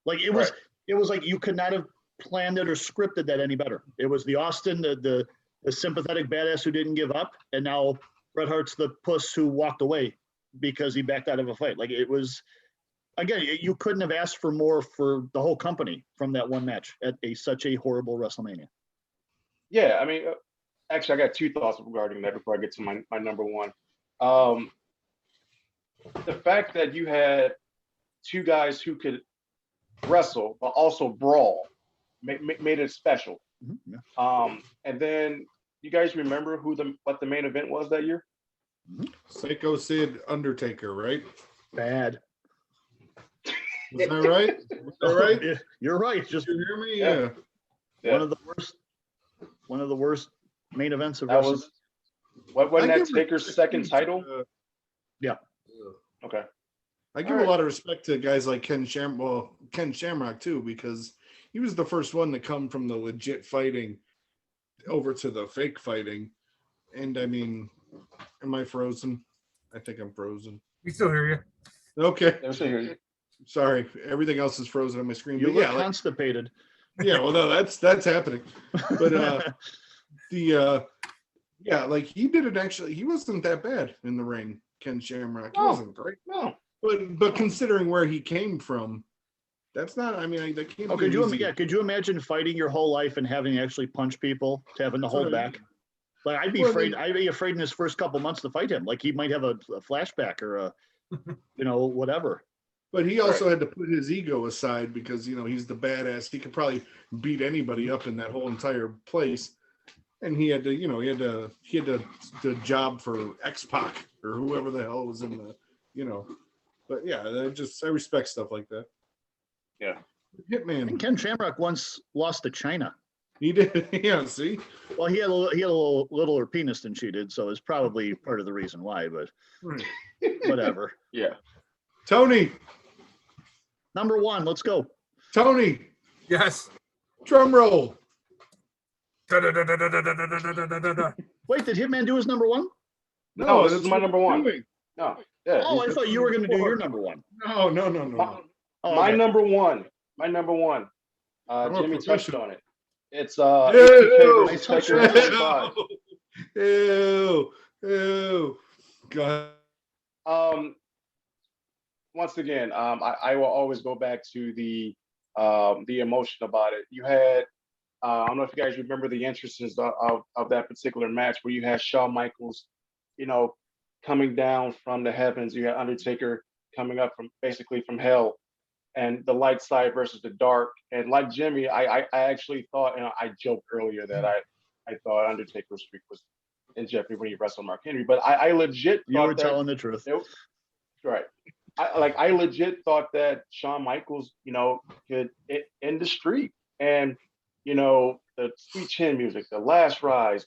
Like, it was like you could not have planned it or scripted that any better. It was the Austin, the sympathetic badass who didn't give up, and now Bret Hart's the puss who walked away because he backed out of a fight. Like, it was, again, you couldn't have asked for more for the whole company from that one match at such a horrible WrestleMania. Yeah, I mean, actually, I got two thoughts regarding that before I get to my number one. The fact that you had two guys who could wrestle but also brawl made it special. Mm-hmm. Yeah. And then you guys remember what the main event was that year? Mm-hmm. Psycho Sid Undertaker, right? Bad. Was that right? Was that right? Yeah, you're right. Did you hear me? Yeah. One of the worst main events of that wrestling. Wasn't that Taker's second title? Yeah. Okay. I give a lot of respect to guys like Ken Shamrock too, because he was the first one to come from the legit fighting over to the fake fighting. And I mean, am I frozen? I think I'm frozen. We still hear you. Okay. I still hear you. Sorry, everything else is frozen on my screen. You look constipated. Yeah, well, no, that's happening. But like he didn't actually. He wasn't that bad in the ring. Ken Shamrock. He wasn't great. No. But considering where he came from, that's not. I mean, that can't. Oh, be easy. could you imagine fighting your whole life and having to actually punch people, to having to hold back? Like I'd be afraid in his first couple months to fight him. Like he might have a flashback or a, whatever. But he also had to put his ego aside because he's the badass. He could probably beat anybody up in that whole entire place, and he had to he had to job for X-Pac or whoever the hell was in the But yeah, I respect stuff like that. Yeah, Hitman. And Ken Shamrock once lost to China. He did. Yeah. See. Well, he had a little littler penis than she did, so it's probably part of the reason why. But whatever. Yeah. Tony. Number 1. Let's go. Tony. Yes. Drum roll. Wait, did Hitman do his number 1? No, this is my number 1. No. Yeah. Oh, I thought you were going to do your number 1. No. My okay. number one. Jimmy touched on it. It's Ew. Taker 25. Ew. God. Once again, I will always go back to the emotion about it. You had I don't know if you guys remember the entrances of that particular match where you had Shawn Michaels, coming down from the heavens. You had Undertaker coming up from hell, and the light side versus the dark. And like Jimmy, I actually thought, I joked earlier that I thought Undertaker's streak was in jeopardy when he wrestled Mark Henry, but I legit thought you were telling the truth. Right. I legit thought that Shawn Michaels, could end the streak. And, the Sweet Chin music, the Last Rise,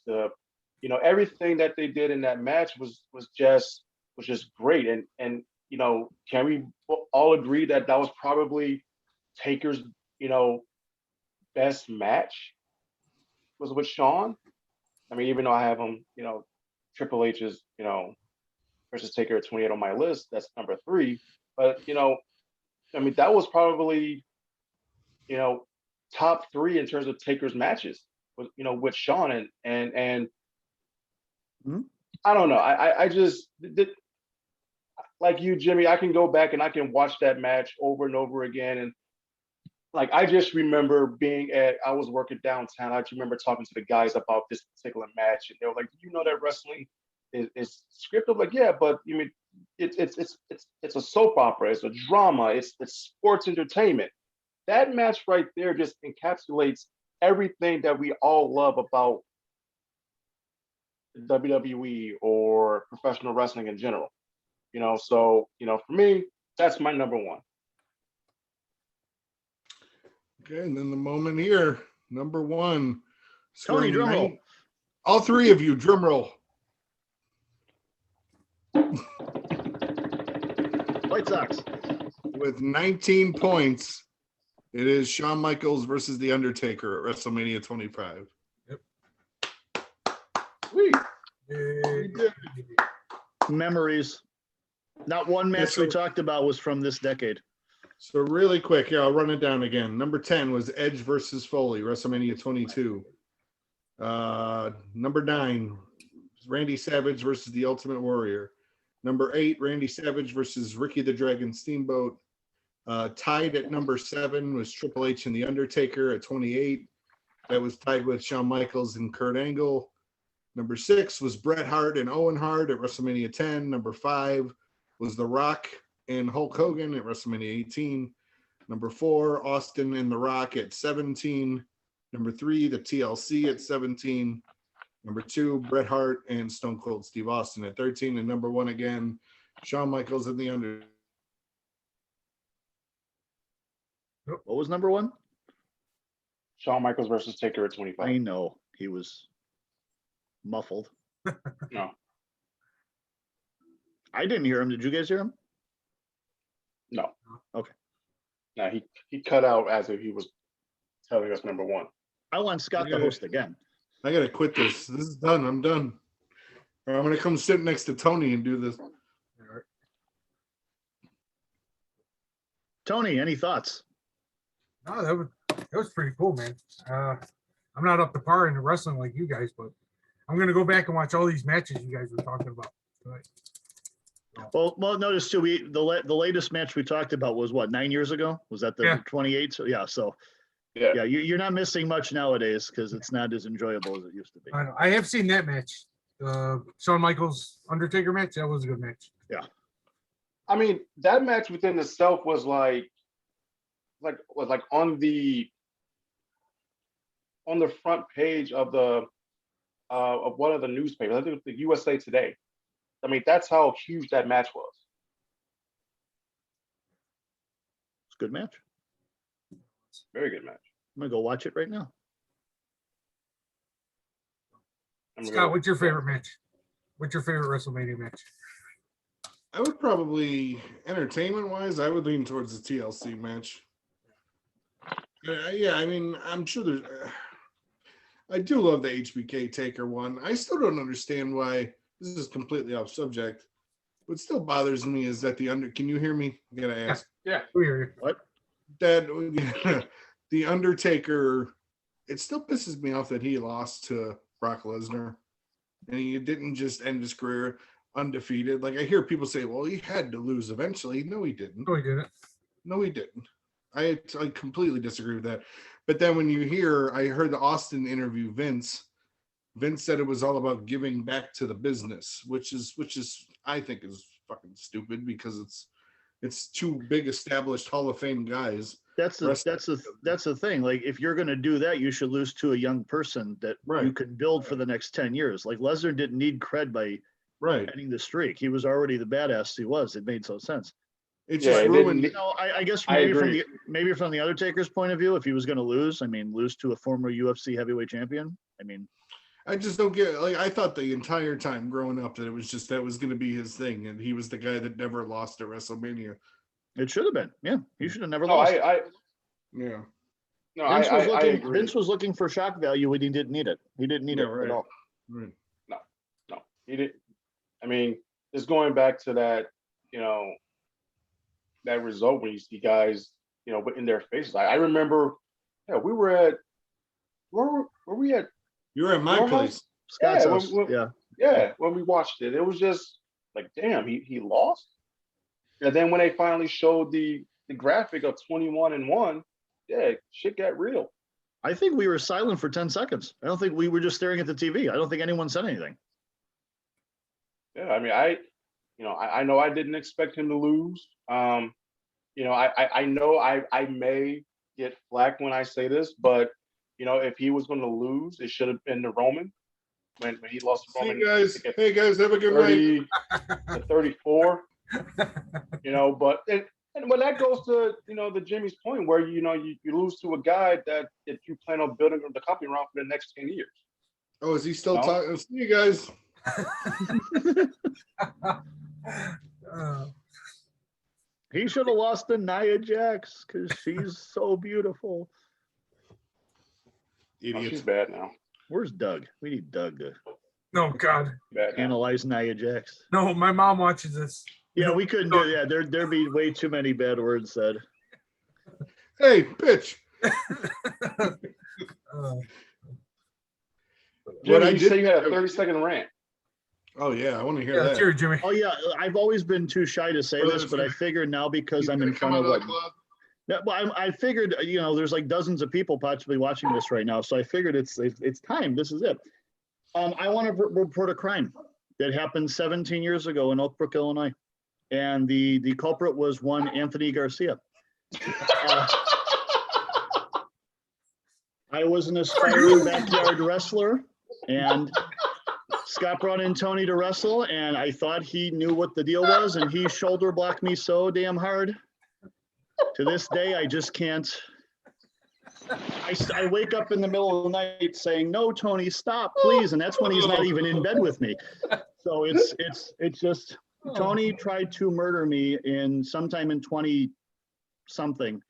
everything that they did in that match was just great. And can we all agree that was probably Taker's, best match was with Shawn? I mean, even though I have him, Triple H's, versus Taker at 28 on my list, that's number 3. But, that was probably, top 3 in terms of Taker's matches, with Shawn and I don't know. I just like you, Jimmy. I can go back and I can watch that match over and over again, and I just remember I was working downtown. I just remember talking to the guys about this particular match, and they were like, "Do you know that wrestling is scripted?" Like, yeah, but you mean it's a soap opera, it's a drama, it's sports entertainment. That match right there just encapsulates everything that we all love about WWE or professional wrestling in general. So for me, that's my number 1. Okay, and then the moment here, number 1. Tony, drum roll. All 3 of you, drum roll. White Sox. With 19 points, it is Shawn Michaels versus The Undertaker at WrestleMania 25. Sweet. Memories. Not one match we talked about was from this decade. So really quick, I'll run it down again. Number 10 was Edge versus Foley, WrestleMania 22. Number 9, Randy Savage versus The Ultimate Warrior. Number 8, Randy Savage versus Ricky the Dragon Steamboat. Tied at number 7 was Triple H and The Undertaker at 28. That was tied with Shawn Michaels and Kurt Angle. Number 6 was Bret Hart and Owen Hart at WrestleMania 10. Number 5 was The Rock and Hulk Hogan at WrestleMania 18. Number 4, Austin and The Rock at 17. Number 3, the TLC at 17. Number 2, Bret Hart and Stone Cold Steve Austin at 13. And number 1 again, Shawn Michaels and The Undertaker. What was number 1? Shawn Michaels versus Taker at 25. I know. He was muffled. No. I didn't hear him. Did you guys hear him? No. Okay. No, he cut out as if he was telling us number 1. I want Scott to host again. I gotta quit this. This is done. I'm done. Or I'm gonna come sit next to Tony and do this. Tony, any thoughts? No, It was pretty cool, man. I'm not up to par in wrestling like you guys, but I'm gonna go back and watch all these matches you guys were talking about tonight. Well, notice too, the latest match we talked about was what, 9 years ago? Was that the Yeah. 28? So yeah, Yeah. you're not missing much nowadays because it's not as enjoyable as it used to be. I have seen that match, Shawn Michaels Undertaker match. That was a good match. Yeah. I mean, that match within itself was like on the front page of one of the newspapers. I think it was the USA Today. I mean, that's how huge that match was. It's a good match. Very good match. I'm gonna go watch it right now. Scott, what's your favorite match? What's your favorite WrestleMania match? I would probably, entertainment wise, I would lean towards the TLC match. Yeah, I mean, I'm sure there's. I do love the HBK Taker one. I still don't understand why. This is completely off subject. What still bothers me is that Can you hear me? I gotta ask. Yeah. We hear you. What? That the Undertaker. It still pisses me off that he lost to Brock Lesnar, and he didn't just end his career undefeated. Like I hear people say, "Well, he had to lose eventually." No, he didn't. No, he didn't. No, he didn't. I completely disagree with that. But then when I heard the Austin interview Vince said it was all about giving back to the business, which is I think is fucking stupid because it's two big established Hall of Fame guys. That's the thing. Like if you're gonna do that, you should lose to a young person that you can build for the next 10 years. Like Lesnar didn't need cred by ending the streak. He was already the badass he was. It made no sense. It just ruined. I guess maybe from the Undertaker's point of view, if he was going to lose, lose to a former UFC heavyweight champion. I just don't get it. Like I thought the entire time growing up that it was just that was going to be his thing, and he was the guy that never lost at WrestleMania. It should have been. Yeah, he should have never lost. Yeah. No, Vince was looking for shock value when he didn't need it. He didn't need it at all. Right. No, he didn't. I mean, just going back to that, that result when you see guys, in their faces. I remember, we were at, where were we at? You were at my place. Scott's house. Yeah, when we watched it, it was just like, damn, he lost. And then when they finally showed the graphic of 21-1, yeah, shit got real. I think we were silent for 10 seconds. I don't think we were just staring at the TV. I don't think anyone said anything. Yeah, I mean, I know I didn't expect him to lose. I know I may get flack when I say this, but if he was going to lose, it should have been to Roman when he lost to Roman. Hey guys, have a good 30 to 34. But and when that goes to the Jimmy's point where you lose to a guy that you plan on building the company around for the next 10 years. Oh, is he still talking? See you guys. He should have lost to Nia Jax because she's so beautiful. Oh, she's bad now. Where's Doug? We need Doug to No, God. analyze Nia Jax. No, my mom watches this. Yeah, we couldn't do that. There'd be way too many bad words said. Hey, bitch. Jimmy, you say you had a 30-second rant. Oh yeah, I want to hear Let's that. hear it, Jimmy. Oh yeah, I've always been too shy to say this, but I figured now because I'm in front of like. Yeah, well, I figured there's like dozens of people possibly watching this right now, so I figured it's time. This is it. I want to report a crime that happened 17 years ago in Oak Brook, Illinois, and the culprit was one Anthony Garcia. I was an aspiring backyard wrestler, and Scott brought in Tony to wrestle, and I thought he knew what the deal was, and he shoulder blocked me so damn hard. To this day, I just can't. I wake up in the middle of the night saying, "No, Tony, stop, please," and that's when he's not even in bed with me. So it's just Tony tried to murder me sometime in 20 something.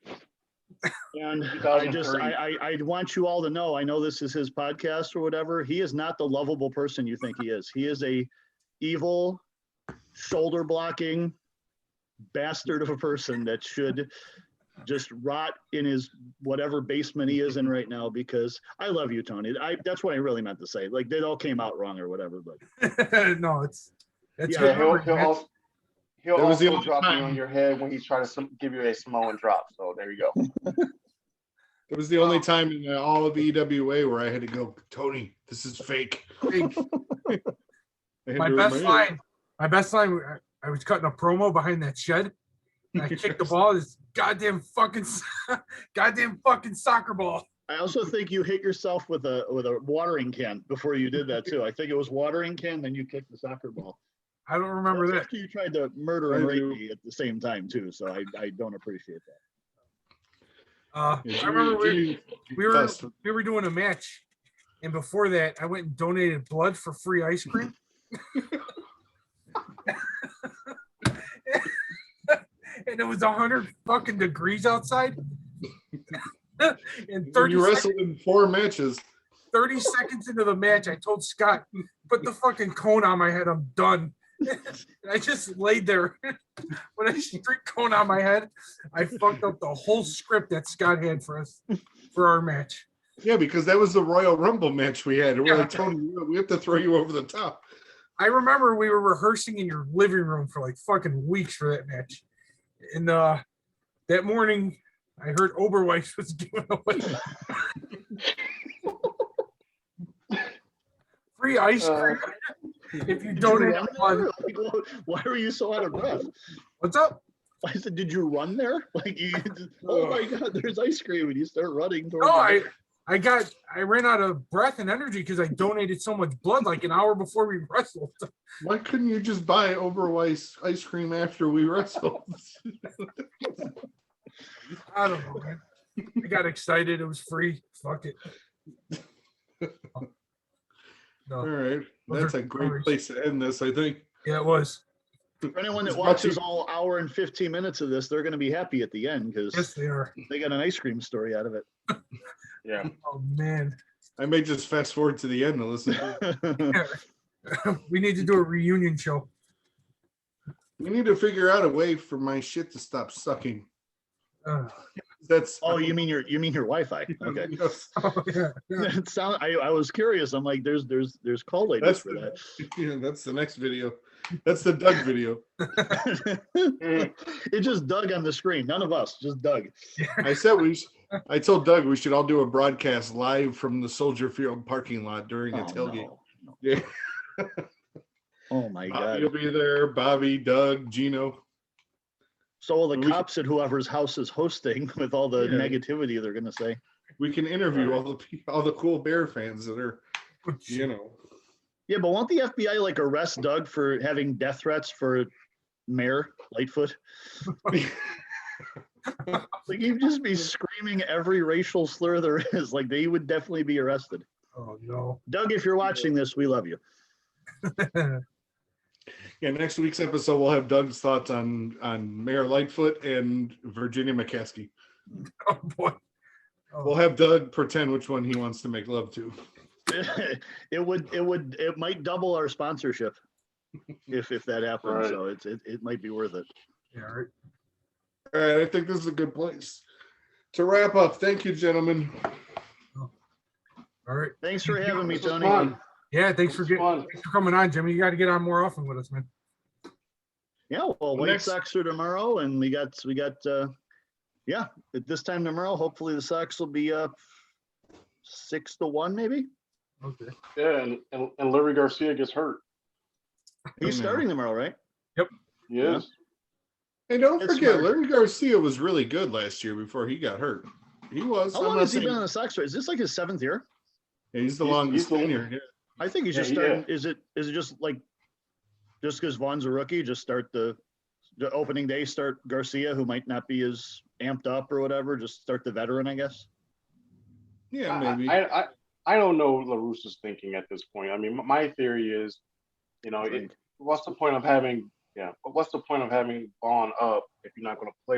And I want you all to know, I know this is his podcast or whatever. He is not the lovable person you think he is. He is a evil, shoulder blocking bastard of a person that should just rot in his whatever basement he is in right now, because I love you, Tony. That's what I really meant to say. Like, they all came out wrong or whatever, but No, it's Yeah, he'll That was the also only drop you time. on your head when he's trying to give you a Samoan drop. So there you go. It was the only time in all of EWA where I had to go, Tony, this is fake. big. I had My to best remind him. line, I was cutting a promo behind that shed. And I kicked the ball. This goddamn fucking soccer ball. I also think you hit yourself with a watering can before you did that too. I think it was watering can, then you kicked the soccer ball. I don't remember That's that. after you tried to murder and I rape do. me at the same time too, so I don't appreciate that. I remember we were doing a match, and before that, I went and donated blood for free ice cream. And it was 100 fucking degrees outside. And 30 You wrestled in 4 matches. 30 seconds into the match, I told Scott, put the fucking cone on my head. I'm done. And I just laid there. When I streaked cone on my head, I fucked up the whole script that Scott had for us for our match. Yeah, because that was the Royal Rumble match we had. We're like, Tony, we have to throw you over the top. I remember we were rehearsing in your living room for like fucking weeks for that match. And that morning, I heard Oberweis was giving away free ice cream if you donate blood. Why were you so out of breath? What's up? I said, did you run there? Like, oh my God, there's ice cream, and you start running towards No, it. I ran out of breath and energy because I donated so much blood like an hour before we wrestled. Why couldn't you just buy Oberweis ice cream after we wrestled? I don't know, man. I got excited. It was free. Fuck it. No. All right. That's a great place to end this, I think. Yeah, it was. For anyone that watches all hour and 15 minutes of this, they're going to be happy at the end because Yes, they are. they got an ice cream story out of it. Yeah. Oh, man. I may just fast forward to the end and listen. We need to do a reunion show. We need to figure out a way for my shit to stop sucking. That's Oh, you mean your Wi-Fi? Okay. Yes. Oh, yeah. It I was curious. I'm like, there's call ladies That's for that. Yeah, that's the next video. That's the Doug video. It just Doug on the screen. None of us, just Doug. I told Doug we should all do a broadcast live from the Soldier Field parking lot during a tailgate. No. Yeah. Oh my Bobby God. will be there. Bobby, Doug, Gino. So will the We- cops at whoever's house is hosting with all the Yeah. negativity they're going to say. We can interview all the cool Bear fans that are, you know. Yeah, but won't the FBI like arrest Doug for having death threats for Mayor Lightfoot? Like, he'd just be screaming every racial slur there is. Like, they would definitely be arrested. Oh, no. Doug, if you're watching this, we love you. Yeah, next week's episode we'll have Doug's thoughts on Mayor Lightfoot and Virginia McCaskey. Oh, boy. Oh. We'll have Doug pretend which one he wants to make love to. It might double our sponsorship if that happens. Right. So it might be worth it. Yeah, right. All right, I think this is a good place to wrap up. Thank you, gentlemen. All right. Thanks for having me, This was Tony. fun. Yeah, thanks This for was fun. thanks for coming on, Jimmy. You got to get on more often with us, man. Yeah, well, White Next- Sox are tomorrow, and we got yeah, at this time tomorrow, hopefully the Sox will be up 6-1, maybe. Okay. Yeah, and Larry Garcia gets hurt. He's Yeah. starting tomorrow, right? Yes. Hey, don't It's forget, smart. Larry Garcia was really good last year before he got hurt. He was. How I'm long not has he saying- been on the Sox? Is this like his 7th year? Yeah, he's the He's- longest he's the- tenure. Yeah. I think he's just Yeah, starting. Is it just like just because Vaughn's a rookie, just start the opening day, start Garcia, who might not be as amped up or whatever, just start the veteran, I guess. Yeah, maybe. I don't know what LaRusso's thinking at this point. I mean, my theory is, what's the point of having Vaughn up if you're not going to play him